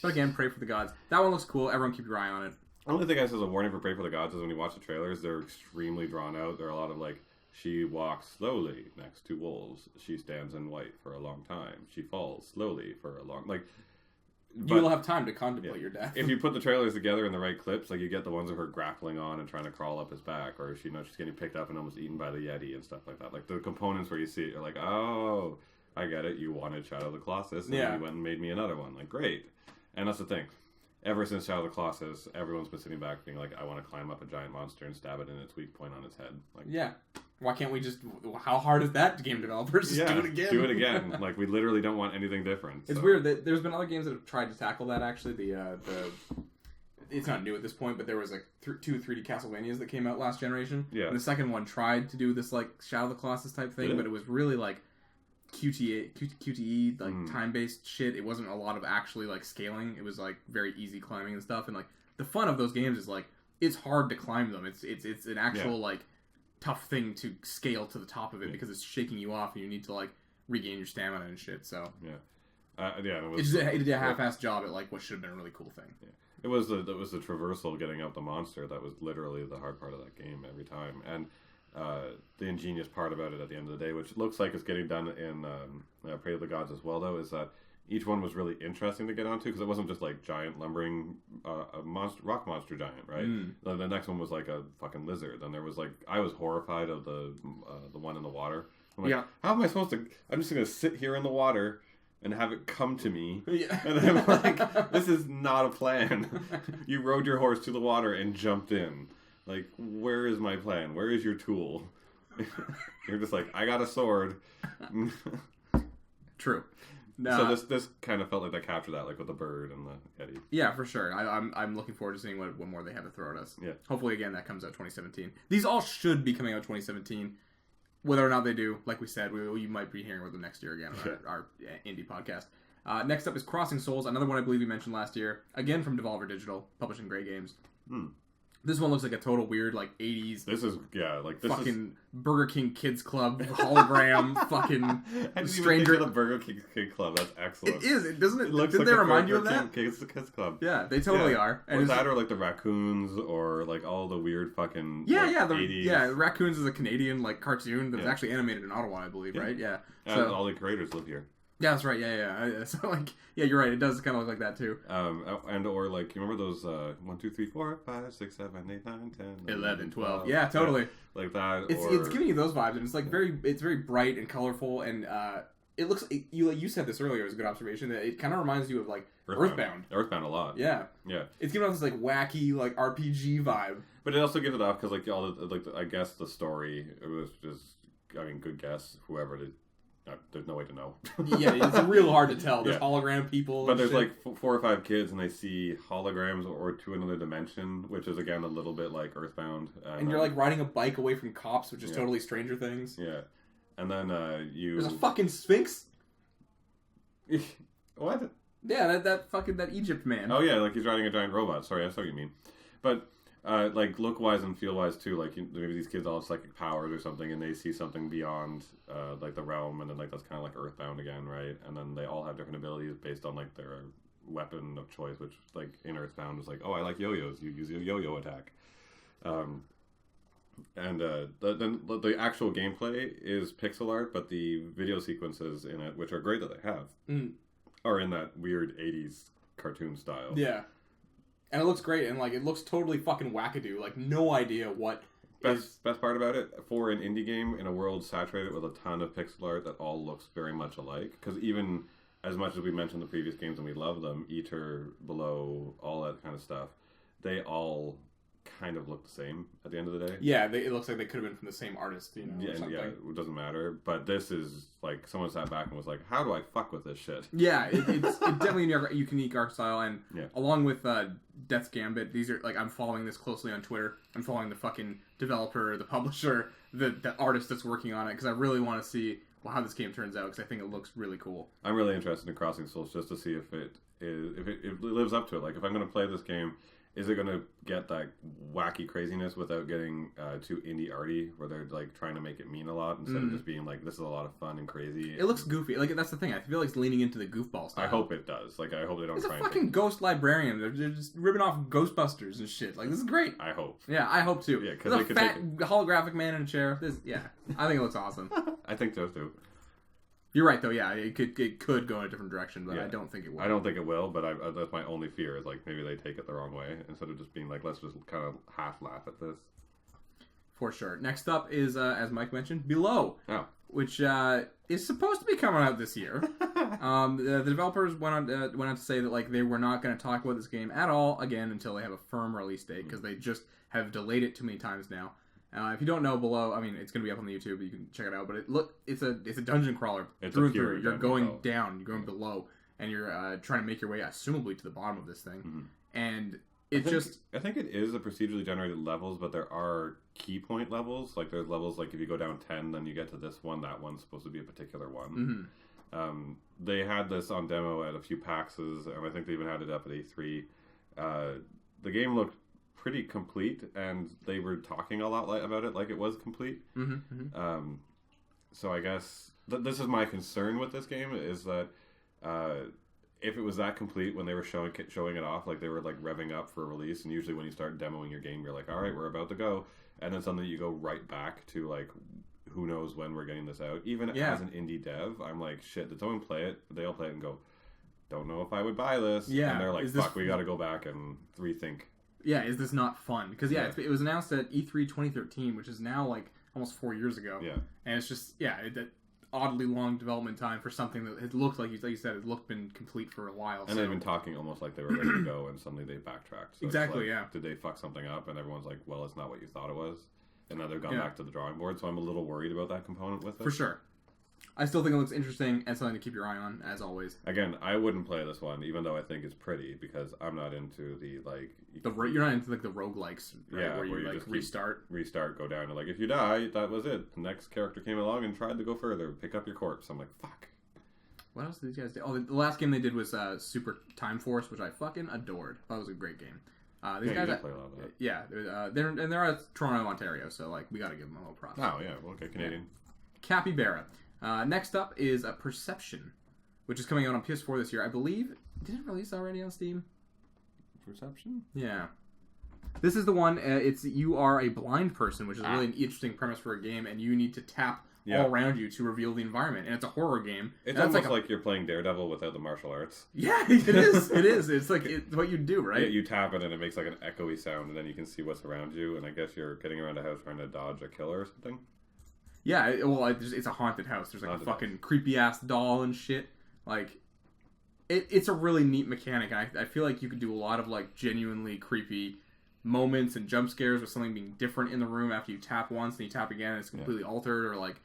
But again, pray for the gods. That one looks cool. Everyone keep your eye on it. The only thing I say as a warning for Pray for the Gods is when you watch the trailers, they're extremely drawn out. There are a lot of like, she walks slowly next to wolves. She stands in white for a long time. She falls slowly for a long you will have time to contemplate your death. If you put the trailers together in the right clips, like you get the ones of her grappling on and trying to crawl up his back, or she's getting picked up and almost eaten by the Yeti and stuff like that. Like the components where you see it, you're like, oh, I get it. You wanted Shadow of the Colossus, and you went and made me another one. Like, great. And that's the thing. Ever since Shadow of the Colossus, everyone's been sitting back being like, I want to climb up a giant monster and stab it in its weak point on its head. Like, yeah. Why can't we just... How hard is that, game developers? Just do it again. Do it again. Like, we literally don't want anything different. It's weird. There's been other games that have tried to tackle that, actually. It's not new at this point, but there was, like, 2 3D Castlevanias that came out last generation. Yeah. And the second one tried to do this, like, Shadow of the Colossus type thing, but it was really, like, QTE, like, time-based shit. It wasn't a lot of actually, like, scaling. It was, like, very easy climbing and stuff. And, like, the fun of those games is, like, it's hard to climb them. It's an actual, like... tough thing to scale to the top of it because it's shaking you off and you need to like regain your stamina and shit. So it did a half-assed job at like what should have been a really cool thing. Yeah. It was the traversal getting out the monster that was literally the hard part of that game every time, and the ingenious part about it at the end of the day, which looks like it's getting done in Pray to the Gods as well, though, is that each one was really interesting to get onto because it wasn't just like giant lumbering rock monster giant, right? The next one was like a fucking lizard. Then there was like I was horrified of the one in the water. I'm like, how am I supposed to? I'm just gonna sit here in the water and have it come to me. Yeah. And I'm like, this is not a plan. You rode your horse to the water and jumped in. Like, where is my plan? Where is your tool? You're just like, I got a sword. True. No. So this kind of felt like they captured that, like with the bird and the Yeti. Yeah, for sure. I'm looking forward to seeing what more they have to throw at us. Yeah. Hopefully, again, that comes out 2017. These all should be coming out 2017. whether or not they do, like we said, you might be hearing about them next year again on our indie podcast. Next up is Crossing Souls, another one I believe we mentioned last year. Again from Devolver Digital, publishing Great Games. This one looks like a total weird, like, 80s... This is Burger King Kids Club hologram, fucking Stranger... the Burger King Kids Club, that's excellent. It is, doesn't it? It looks Didn't like they remind you of that? Kids Club. Yeah, they totally are. And or that, or like the raccoons, or like all the weird fucking 80s... Yeah, Raccoons is a Canadian, like, cartoon that was actually animated in Ottawa, I believe, right? Yeah. So, all the creators live here. Yeah, that's right. Yeah. So, like, yeah, you're right. It does kind of look like that, too. And, or, like, you remember those 1, 2, 3, 4, 5, 6, 7, 8, 9, 10, 11, 12. Yeah, totally. Yeah, like that. It's giving you those vibes, and it's, like, very bright and colorful, and it looks, you said this earlier, it was a good observation, that it kind of reminds you of, like, Earthbound. Earthbound a lot. Yeah. It's giving off this, like, wacky, like, RPG vibe. But it also gives it off, because, like, all the, like, I guess the story, it was just, I mean, good guess, whoever did. There's no way to know. Yeah, it's real hard to tell. There's hologram people. But there's like 4 or 5 kids, and they see holograms or to another dimension, which is again a little bit like Earthbound. And you're like riding a bike away from cops, which is totally Stranger Things. Yeah, and then there's a fucking Sphinx. What? Yeah, that Egypt man. Oh yeah, like he's riding a giant robot. Sorry, that's what you mean. But like look-wise and feel-wise too, like maybe these kids all have psychic powers or something, and they see something beyond like the realm, and then like that's kind of like Earthbound again, right? And then they all have different abilities based on like their weapon of choice, which like in Earthbound is like, oh, I like yo-yos, you use a yo-yo attack. And then the actual gameplay is pixel art, but the video sequences in it, which are great that they have, are in that weird 80s cartoon style. Yeah. And it looks great, and like it looks totally fucking wackadoo. Like no idea what. Best part about it, for an indie game in a world saturated with a ton of pixel art that all looks very much alike, because even as much as we mentioned the previous games and we love them, EITR, Below, all that kind of stuff, they all kind of look the same at the end of the day. Yeah, it looks like they could have been from the same artist, you know. Yeah, it doesn't matter. But this is like someone sat back and was like, "How do I fuck with this shit?" Yeah, it's definitely a unique art style, and along with Death's Gambit, these are like I'm following this closely on Twitter. I'm following the fucking developer, the publisher, the artist that's working on it, because I really want to see how this game turns out, because I think it looks really cool. I'm really interested in Crossing Souls just to see if it lives up to it. Like if I'm going to play this game. Is it going to get that wacky craziness without getting too indie arty, where they're like trying to make it mean a lot instead of just being like, this is a lot of fun and crazy? It looks goofy. Like that's the thing. I feel like it's leaning into the goofball style. I hope it does. Like I hope they don't. It's try a fucking ghost librarian. They're just ripping off Ghostbusters and shit. Like this is great. I hope. Yeah, I hope too. Yeah, because there's a fat holographic man in a chair. I think it looks awesome. I think so too. You're right, though. Yeah, it could go in a different direction, but I don't think it will. I don't think it will, but that's my only fear is like maybe they take it the wrong way instead of just being like, let's just kind of half laugh at this. For sure. Next up is, as Mike mentioned, Below, which is supposed to be coming out this year. The developers went on to say that like they were not going to talk about this game at all again until they have a firm release date, because they just have delayed it too many times now. If you don't know Below, I mean, it's going to be up on the YouTube. You can check it out. But it's a dungeon crawler through and through. You're going down. You're going below, and you're trying to make your way, assumably, to the bottom of this thing. Mm-hmm. And I think it is a procedurally generated levels, but there are key point levels. Like there's levels like if you go down 10, then you get to this one. That one's supposed to be a particular one. Mm-hmm. They had this on demo at a few PAXs, and I think they even had it up at E3. The game looked pretty complete, and they were talking a lot about it like it was complete. So I guess this is my concern with this game, is that if it was that complete when they were showing it off, like they were like revving up for a release, and usually when you start demoing your game, you're like, all right, we're about to go, and then suddenly you go right back to like, who knows when we're getting this out. Even as an indie dev, I'm like, shit, did someone play it? They all play it and go, don't know if I would buy this. And they're like, fuck, we got to go back and rethink. Yeah, is this not fun? Because it was announced at E3 2013, which is now like almost 4 years ago. Yeah, and it's just that oddly long development time for something that had looked like you said, it been complete for a while. And they've been talking almost like they were ready to go, and suddenly they backtracked. So exactly. Did they fuck something up? And everyone's like, well, it's not what you thought it was. And now they've gone back to the drawing board. So I'm a little worried about that component with it. For sure. I still think it looks interesting and something to keep your eye on, as always. Again, I wouldn't play this one, even though I think it's pretty, because I'm not into the, like... You're not into, like, the roguelikes, right? Yeah, where you like, restart, go down, and, like, if you die, that was it. The next character came along and tried to go further, pick up your corpse. I'm like, fuck. What else did these guys do? Oh, the last game they did was Super Time Force, which I fucking adored. Thought it was a great game. These guys, play a lot of that. Yeah, they're at Toronto, Ontario, so like we got to give them a little props. Oh yeah, well, okay, Canadian. Yeah. Capybara. Next up is Perception, which is coming out on PS4 this year. I believe. Did it release already on Steam? Perception? Yeah. This is the one. You are a blind person, which is really an interesting premise for a game, and you need to tap all around you to reveal the environment, and it's a horror game. It's almost like you're playing Daredevil without the martial arts. Yeah, it is. It is. It's like what you do, right? Yeah, you tap it and it makes like an echoey sound, and then you can see what's around you. And I guess you're getting around a house trying to dodge a killer or something. Yeah, it's a haunted house. There's like a fucking creepy ass doll and shit. Like, it's a really neat mechanic. I feel like you could do a lot of like genuinely creepy moments and jump scares with something being different in the room after you tap once and you tap again and it's completely altered, or like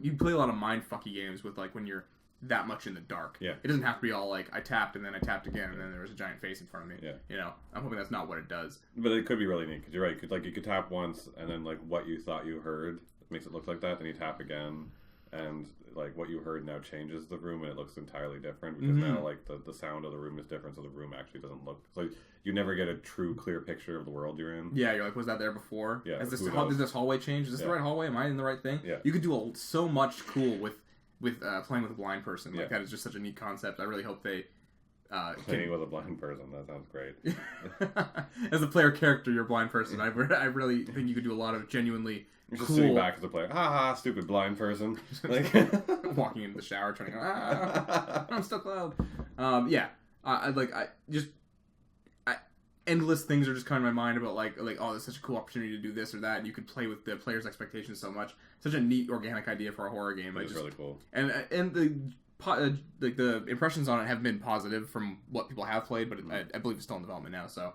you play a lot of mindfucky games with like when you're that much in the dark. Yeah. It doesn't have to be all like I tapped and then I tapped again and then there was a giant face in front of me. Yeah. You know, I'm hoping that's not what it does. But it could be really neat because you're right. You could tap once and then like what you thought you heard makes it look like that. Then you tap again and like what you heard now changes the room and it looks entirely different because now like the sound of the room is different, so the room actually doesn't look like you never get a true clear picture of the world you're in. Yeah, you're like, was that there before? Yeah. Did this hallway change? Is this the right hallway? Am I in the right thing? Yeah. You could do so much cool with playing with a blind person. Like that is just such a neat concept. I really hope they playing with a blind person. That sounds great. As a player character, you're a blind person. I really think you could do a lot of genuinely You're just cool... sitting back as a player. Ha ha, stupid blind person. Like walking into the shower, turning I'm stuck loud. Endless things are just coming to my mind about like oh, there's such a cool opportunity to do this or that, and you could play with the player's expectations so much. Such a neat organic idea for a horror game. It's really cool. And the impressions on it have been positive from what people have played, but I believe it's still in development now. So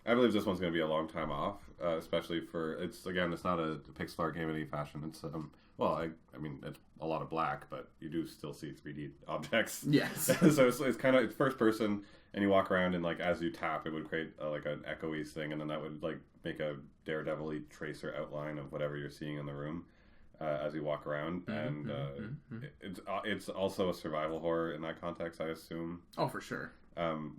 I believe this one's going to be a long time off, especially for it's not a pixel art game in any fashion. It's I mean it's a lot of black, but you do still see 3D objects. Yes. So it's kind of first person, and you walk around and like as you tap, it would create like an echoey thing, and then that would like make a Daredevil-y tracer outline of whatever you're seeing in the room as you walk around, and it's also a survival horror in that context, I assume. Oh, for sure.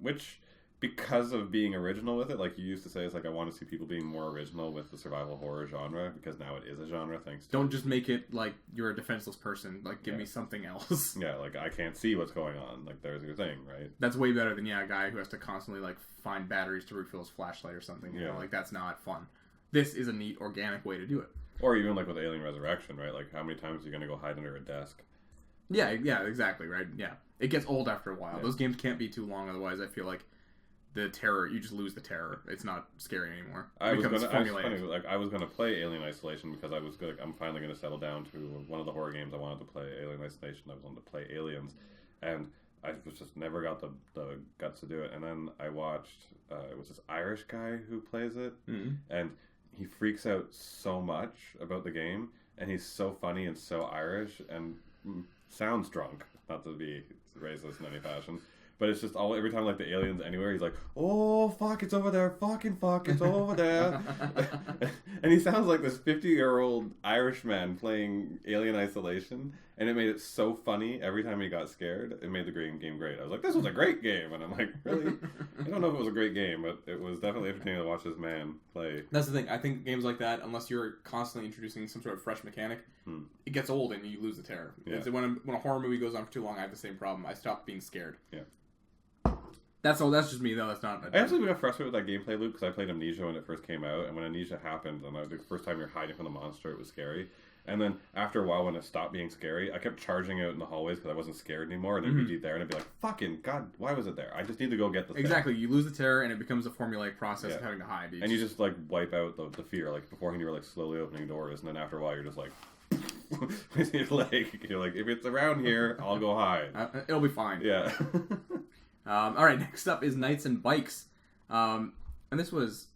Which, because of being original with it, like you used to say, it's like I want to see people being more original with the survival horror genre, because now it is a genre thanks to... Don't just make it like you're a defenseless person. Like, give me something else. Yeah, like I can't see what's going on. Like, there's your thing, right? That's way better than, a guy who has to constantly like find batteries to refill his flashlight or something. You know, like that's not fun. This is a neat, organic way to do it. Or even like with Alien Resurrection, right? Like, how many times are you going to go hide under a desk? Yeah, exactly, right? Yeah. It gets old after a while. Yeah. Those games can't be too long, otherwise I feel like the terror, you just lose the terror. It's not scary anymore. I was gonna play Alien Isolation because I'm finally gonna settle down to one of the horror games I wanted to play, Alien Isolation. I wanted to play Aliens, and I just never got the guts to do it. And then I watched it was this Irish guy who plays it, and he freaks out so much about the game, and he's so funny and so Irish and sounds drunk. Not to be racist in any fashion. But it's just every time like the alien's anywhere, he's like, oh, fuck, it's over there. Fucking fuck, it's over there. And he sounds like this 50-year-old Irishman playing Alien Isolation. And it made it so funny every time he got scared. It made the game great. I was like, this was a great game. And I'm like, really? I don't know if it was a great game, but it was definitely entertaining to watch this man play. That's the thing. I think games like that, unless you're constantly introducing some sort of fresh mechanic, it gets old and you lose the terror. Yeah. When a horror movie goes on for too long, I have the same problem. I stop being scared. Yeah. That's just me, though. That's not... I actually got frustrated with that gameplay loop because I played Amnesia when it first came out, and when Amnesia happened, and the first time you're hiding from the monster, it was scary. And then after a while, when it stopped being scary, I kept charging out in the hallways because I wasn't scared anymore, and it'd be there, and I'd be like, fucking God, why was it there? I just need to go get the thing. Exactly. You lose the terror, and it becomes a formulaic process of having to hide. And you just, like, wipe out the fear. Like, beforehand, you were, like, slowly opening doors, and then after a while, you're just like... you're like, if it's around here, I'll go hide. It'll be fine. Yeah. Alright, next up is Knights and Bikes. And this was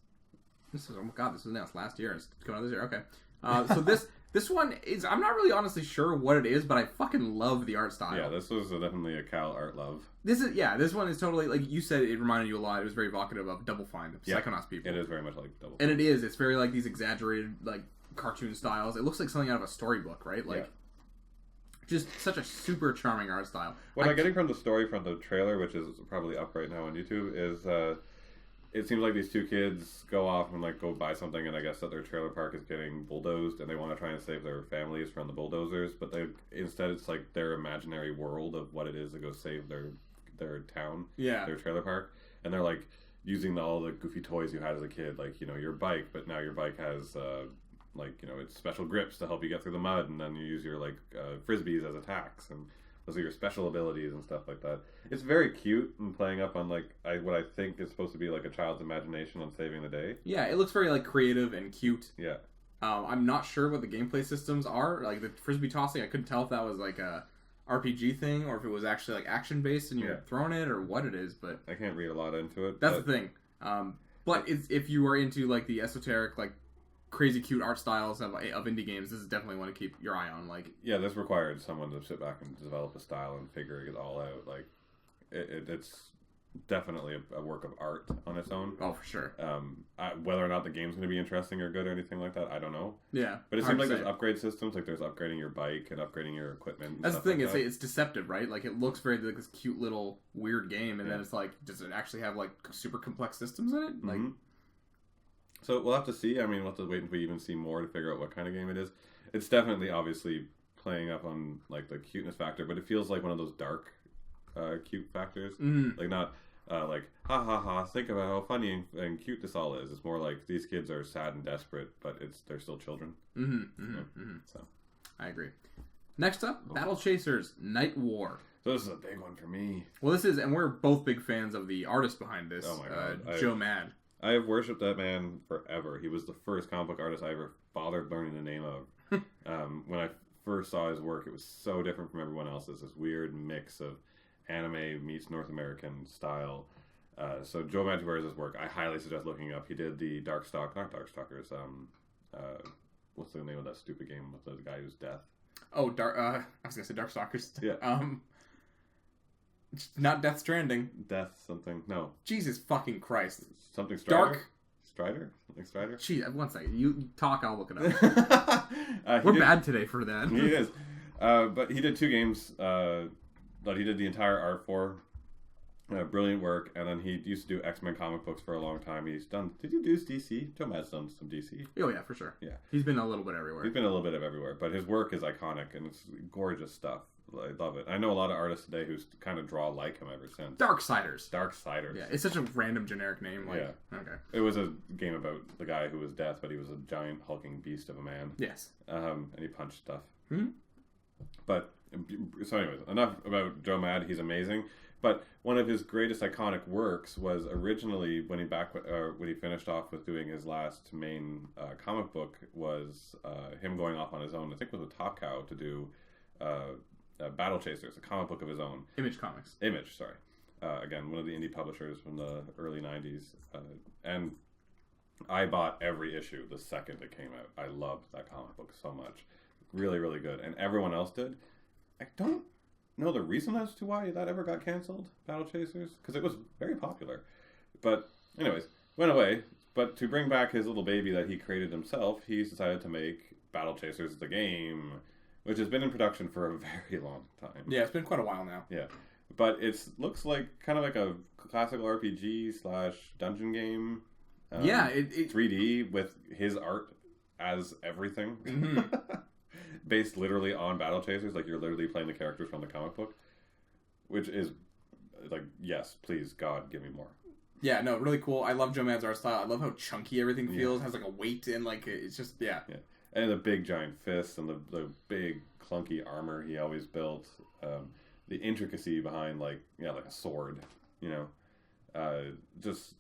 oh my God, this was announced last year. It's coming out this year. Okay. So this This one is, I'm not really honestly sure what it is, but I fucking love the art style. Yeah, this was definitely a Cal art love. This one is totally, like you said, it reminded you a lot. It was very evocative of Double Fine, the Psychonauts people. It is very much like Double And Fine. it is. It's very like these exaggerated, like, cartoon styles. It looks like something out of a storybook, right? Like, just such a super charming art style. What I'm getting from the story from the trailer, which is probably up right now on YouTube, is it seems like these two kids go off and like go buy something, and I guess that their trailer park is getting bulldozed, and they want to try and save their families from the bulldozers, but instead it's like their imaginary world of what it is to go save their town, their trailer park, and they're like using all the goofy toys you had as a kid, like, you know, your bike, but now your bike has like, you know, it's special grips to help you get through the mud, and then you use your like frisbees as attacks, and those are your special abilities and stuff like that. It's very cute and playing up on like what I think is supposed to be like a child's imagination on saving the day. Yeah, it looks very like creative and cute. Yeah. I'm not sure what the gameplay systems are. Like the frisbee tossing, I couldn't tell if that was like a RPG thing or if it was actually like action based and you're throwing it or what it is. But I can't read a lot into it. That's the thing. But if you are into like the esoteric, like crazy cute art styles of indie games, this is definitely one to keep your eye on. Like, yeah, this required someone to sit back and develop a style and figure it all out. Like, it's definitely a work of art on its own. Oh, for sure. Whether or not the game's going to be interesting or good or anything like that, I don't know. Yeah, but it seems like there's upgrade systems. Like there's upgrading your bike and upgrading your equipment. And that's stuff the thing. Like it's deceptive, right? Like it looks very like this cute little weird game, and then it's like, does it actually have like super complex systems in it? Like. So we'll have to see. I mean, we'll have to wait until we even see more to figure out what kind of game it is. It's definitely, obviously, playing up on like the cuteness factor, but it feels like one of those dark, cute factors. Like not like ha ha ha. Think about how funny and cute this all is. It's more like these kids are sad and desperate, but they're still children. So I agree. Next up, Battlechasers: Night War. So this is a big one for me. Well, this is, and we're both big fans of the artist behind this. Oh my god, Joe Mad. I have worshipped that man forever. He was the first comic book artist I ever bothered learning the name of. When I first saw his work, it was so different from everyone else's. This weird mix of anime meets North American style. So Joe Mantua's work, I highly suggest looking up. He did the Darkstalkers. What's the name of that stupid game with the guy who's death? Oh, I was gonna say Darkstalkers. Yeah. Not Death Stranding. Death something. No. Jesus fucking Christ. Something Strider? Dark. Strider? Something Strider? Jeez, one second. You talk, I'll look it up. We're bad today for that. He is. But he did 2 games that he did the entire art for. Brilliant work. And then he used to do X-Men comic books for a long time. He's done... Did he do DC? Joe Mad's done some DC. Oh, yeah, for sure. Yeah. He's been a little bit everywhere. He's been a little bit of everywhere. But his work is iconic, and it's gorgeous stuff. I love it. I know a lot of artists today who kind of draw like him ever since. Darksiders. Darksiders. Yeah, it's such a random generic name. Like, yeah. Okay. It was a game about the guy who was death, but he was a giant hulking beast of a man. Yes. And he punched stuff. But, so anyways, enough about Joe Mad. He's amazing. But one of his greatest iconic works was originally when he finished off with doing his last main comic book was him going off on his own. I think it was with Top Cow to do Battlechasers, a comic book of his own. Image Comics. Image, sorry. Again, one of the indie publishers from the early 90s. And I bought every issue the second it came out. I loved that comic book so much. Really, really good. And everyone else did. I don't know the reason as to why that ever got canceled, Battlechasers, because it was very popular. But anyways, went away. But to bring back his little baby that he created himself, he's decided to make Battlechasers the game, which has been in production for a very long time. Yeah, it's been quite a while now. Yeah. But it looks like kind of like a classical RPG / dungeon game. Yeah, it 3D with his art as everything. Based literally on Battlechasers, like you're literally playing the characters from the comic book. Which is like, yes, please, God, give me more. Yeah, no, really cool. I love Joe Mad's art style. I love how chunky everything feels. It has like a weight and like it's just yeah. And the big giant fists and the big clunky armor he always built. The intricacy behind like a sword, just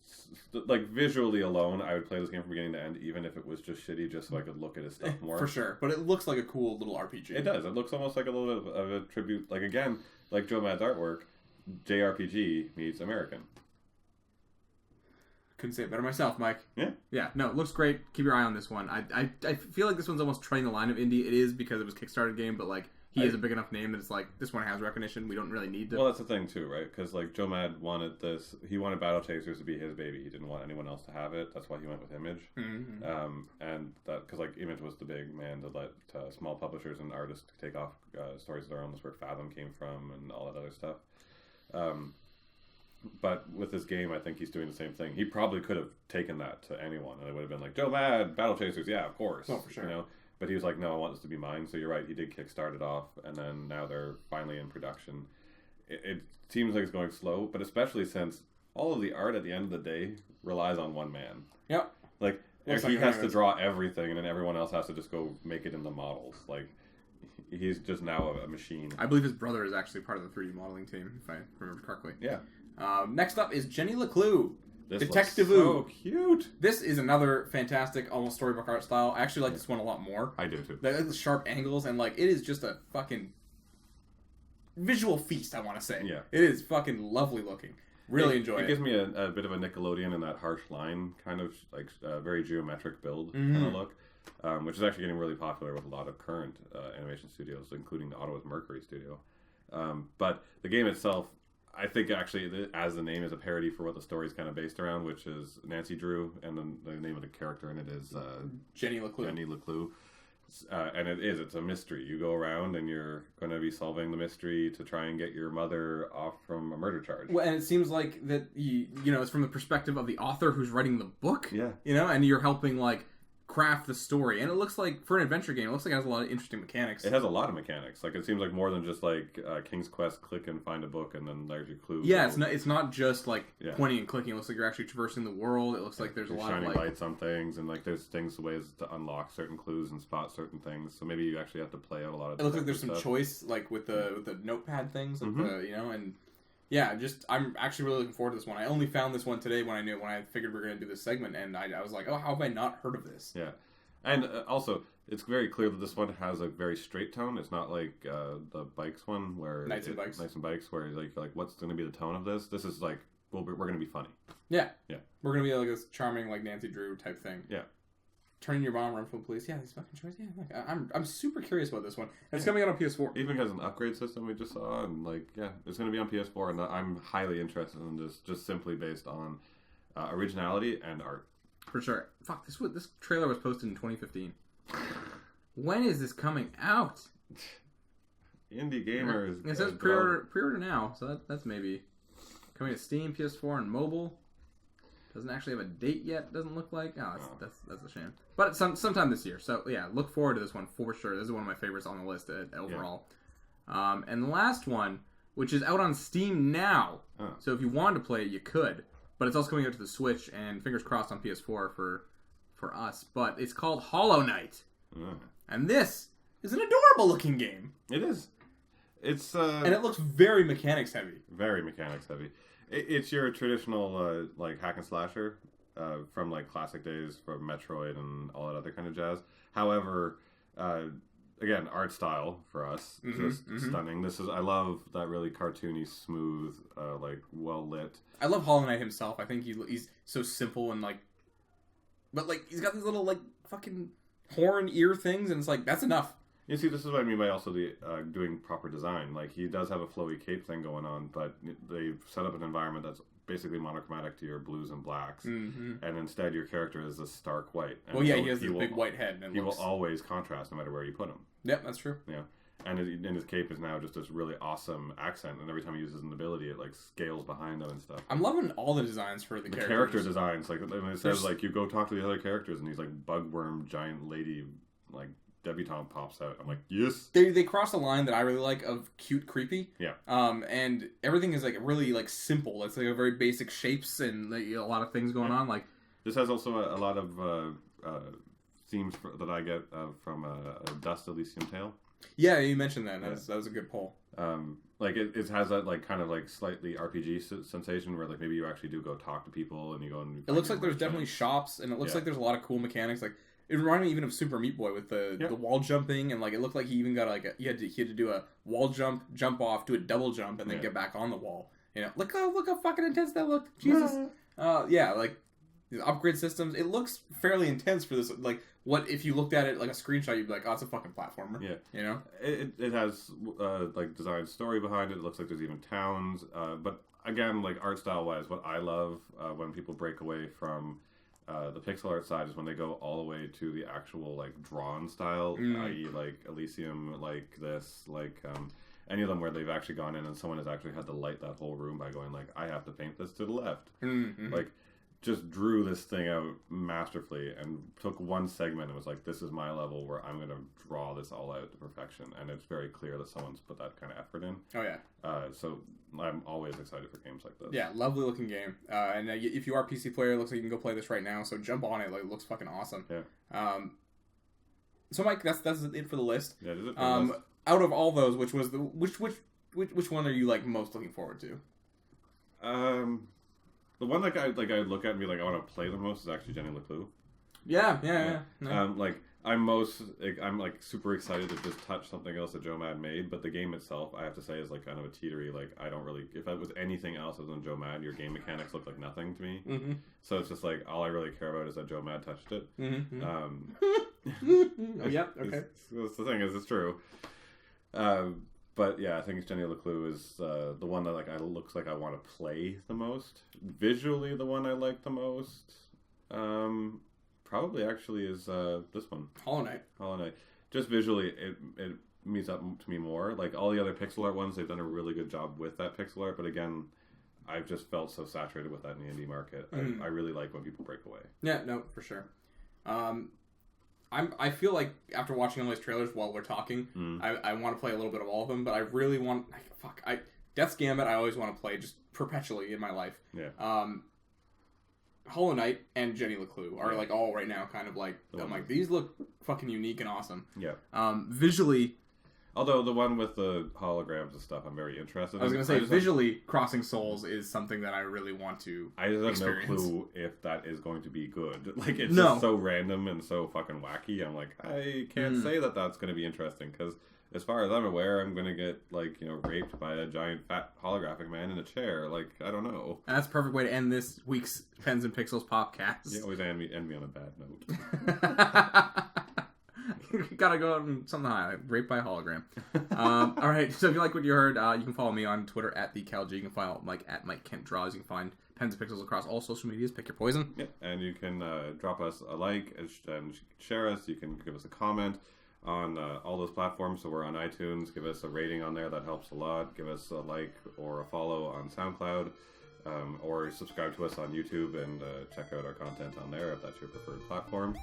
like visually alone, I would play this game from beginning to end, even if it was just shitty, just so I could look at his stuff more. For sure, but it looks like a cool little RPG. It does. It looks almost like a little bit of a tribute, like again, like Joe Mad's artwork, JRPG meets American. Couldn't say it better myself, Mike. Yeah. Yeah, no, it looks great. Keep your eye on this one. I feel like this one's almost treading the line of indie. It is because it was a Kickstarter game, but, like, he is a big enough name that it's like, this one has recognition. We don't really need to... Well, that's the thing, too, right? Because, like, Joe Mad wanted this... He wanted Battlechasers to be his baby. He didn't want anyone else to have it. That's why he went with Image. And that... Because, like, Image was the big man to let small publishers and artists take off stories of their own. That's where Fathom came from and all that other stuff. But with this game, I think he's doing the same thing. He probably could have taken that to anyone, and it would have been like, Joe Mad, Battlechasers, yeah, of course. Oh, for sure. You know? But he was like, no, I want this to be mine. So you're right, he did kickstart it off, and then now they're finally in production. It seems like it's going slow, but especially since all of the art at the end of the day relies on one man. Yep. Like, he has to draw everything, and then everyone else has to just go make it into models. Like, he's just now a machine. I believe his brother is actually part of the 3D modeling team, if I remember correctly. Yeah. Next up is Jenny LeClue. This Detectivu. looks so cute. This is another fantastic, almost storybook art style. I actually like this one a lot more. I do too. The sharp angles, and, like, it is just a fucking visual feast, I want to say. Yeah. It is fucking lovely looking. Really enjoy it. It gives me a bit of a Nickelodeon and that harsh line kind of, like, very geometric build kind of look, which is actually getting really popular with a lot of current animation studios, including Ottawa's Mercury studio. But the game itself, I think actually, as the name is a parody for what the story is kind of based around, which is Nancy Drew, and then the name of the character in it is Jenny LeClue. Jenny LeClue. And it's a mystery. You go around and you're going to be solving the mystery to try and get your mother off from a murder charge. Well, and it seems like that, you know, it's from the perspective of the author who's writing the book. Yeah. You know, and you're helping, like, craft the story. And it looks like, for an adventure game, it looks like it has a lot of interesting mechanics. It has a lot of mechanics. Like, it seems like more than just, like, King's Quest, click and find a book, and then there's your clue. Yeah, it's not just, like, Yeah. pointing and clicking. It looks like you're actually traversing the world. It looks like there's a lot of, shining like... lights on things, and, like, there's ways to unlock certain clues and spot certain things. So maybe you actually have to play out a lot of It looks like there's some stuff. choice, like, with the notepad things, like the, you know, and... Yeah, I'm actually really looking forward to this one. I only found this one today when I figured we were going to do this segment, and I was like, oh, how have I not heard of this? Yeah. And also, it's very clear that this one has a very straight tone. It's not like the Bikes one, where... Knights and Bikes, where like what's going to be the tone of this? This is like, we're going to be funny. Yeah. Yeah. We're going to be like this charming, like, Nancy Drew type thing. Yeah. Turning your mom, run from the police. Yeah, these fucking choices. Yeah, like, I'm super curious about this one. And it's coming out on PS4. Even has an upgrade system we just saw, and, like, yeah, it's going to be on PS4, and I'm highly interested in this, just simply based on originality and art. For sure. Fuck, this trailer was posted in 2015. When is this coming out? Indie gamers. It says pre-order now, so that's maybe coming to Steam, PS4, and mobile. Doesn't actually have a date yet. Doesn't look like. Oh, that's a shame. But sometime this year. So yeah, look forward to this one for sure. This is one of my favorites on the list overall. Yeah. And the last one, which is out on Steam now. Oh. So if you wanted to play it, you could. But it's also coming out to the Switch, and fingers crossed on PS4 for us. But it's called Hollow Knight. And this is an adorable looking game. It is. It's and it looks very mechanics heavy. Very mechanics heavy. It's your traditional like hack and slasher from like classic days from Metroid and all that other kind of jazz. However, again, art style for us just stunning. I love that really cartoony, smooth, like well lit. I love Hollow Knight himself. I think he's so simple and like, but like he's got these little like fucking horn ear things, and it's like that's enough. You see, this is what I mean by also the doing proper design. Like, he does have a flowy cape thing going on, but they've set up an environment that's basically monochromatic to your blues and blacks, and instead your character is a stark white. And well, yeah, he has this big white head. And he will always contrast no matter where you put him. Yep, that's true. Yeah, and his cape is now just this really awesome accent, and every time he uses an ability, it like scales behind him and stuff. I'm loving all the designs for the characters. Character designs, like when it says like you go talk to the other characters, and he's like bugworm giant lady like debutante pops out. I'm like, yes. They cross a line that I really like of cute creepy. Yeah. And everything is like really like simple. It's like a very basic shapes and like, a lot of things going on. Like this has also a lot of themes that I get from Dust Elysium Tale. Yeah, you mentioned that. That was a good poll. Like it has that like kind of like slightly RPG sensation where like maybe you actually do go talk to people and you go and. It looks like there's definitely shops, and it looks like there's a lot of cool mechanics. Like it reminded me even of Super Meat Boy with the wall jumping, and like it looked like he even got like he had to do a wall jump off, do a double jump, and then get back on the wall. You know, look how fucking intense that looked. Jesus. Like the upgrade systems. It looks fairly intense for this. Like, what if you looked at it like a screenshot, you'd be like, oh, it's a fucking platformer. Yeah. You know? It has, like, design story behind it. It looks like there's even towns. But, again, like, art style-wise, what I love when people break away from the pixel art side is when they go all the way to the actual, like, drawn style, i.e., like, Elysium, like this, like, any of them where they've actually gone in and someone has actually had to light that whole room by going, like, I have to paint this to the left. Mm-hmm. Like, just drew this thing out masterfully and took one segment and was like, this is my level where I'm going to draw this all out to perfection. And it's very clear that someone's put that kind of effort in. Oh, yeah. So I'm always excited for games like this. Yeah, lovely looking game. And if you are a PC player, it looks like you can go play this right now. So jump on it. Like, it looks fucking awesome. Yeah. So, Mike, that's it for the list. Yeah, it is it for the list. Out of all those, which which one are you, like, most looking forward to? The one that I look at and be like, I want to play the most is actually Jenny LeClue. Yeah. Like, I'm like super excited to just touch something else that Joe Mad made, but the game itself, I have to say, is like kind of a teetery. Like, I don't really, if it was anything else other than Joe Mad, your game mechanics look like nothing to me. Mm-hmm. So it's just like, all I really care about is that Joe Mad touched it. Mm-hmm. Oh, yeah, okay. That's the thing, is it's true. But yeah, I think Jenny LeClue is the one that like looks like I want to play the most. Visually, the one I like the most, probably actually is this one. Hollow Knight. Just visually, it meets up to me more. Like all the other pixel art ones, they've done a really good job with that pixel art. But again, I've just felt so saturated with that in the indie market. Mm. I really like when people break away. Yeah, no, for sure. I feel like after watching all these trailers while we're talking, I want to play a little bit of all of them, but I really want... Death's Gambit I always want to play just perpetually in my life. Yeah. Hollow Knight and Jenny LeClue are like all right now kind of like... I'm like, these look fucking unique and awesome. Yeah. Visually... Although the one with the holograms and stuff, I'm very interested in. I was going to say, visually, Crossing Souls is something that I really want to experience. I have no clue if that is going to be good. Like, it's just so random and so fucking wacky. I'm like, I can't say that that's going to be interesting, because as far as I'm aware, I'm going to get, like, you know, raped by a giant fat holographic man in a chair. Like, I don't know. And that's a perfect way to end this week's Pens and Pixels podcast. You always end me on a bad note. Gotta go out and something high, like raped by a hologram. All right, so if you like what you heard, you can follow me on Twitter at @TheCalG. You can follow Mike at Mike Kent Draws. You can find Pens and Pixels across all social medias. Pick your poison. Yeah, and you can drop us a like and share us. You can give us a comment on all those platforms. So we're on iTunes. Give us a rating on there. That helps a lot. Give us a like or a follow on SoundCloud. Or subscribe to us on YouTube and check out our content on there if that's your preferred platform.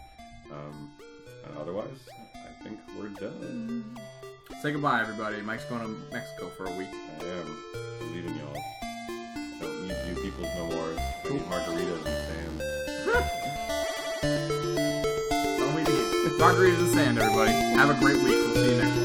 Otherwise, I think we're done. Say goodbye, everybody. Mike's going to Mexico for a week. I am. I'm leaving y'all. Don't need you people no more. I need margaritas and sand. That's all we need. Margaritas and sand, everybody. Have a great week. We'll see you next time.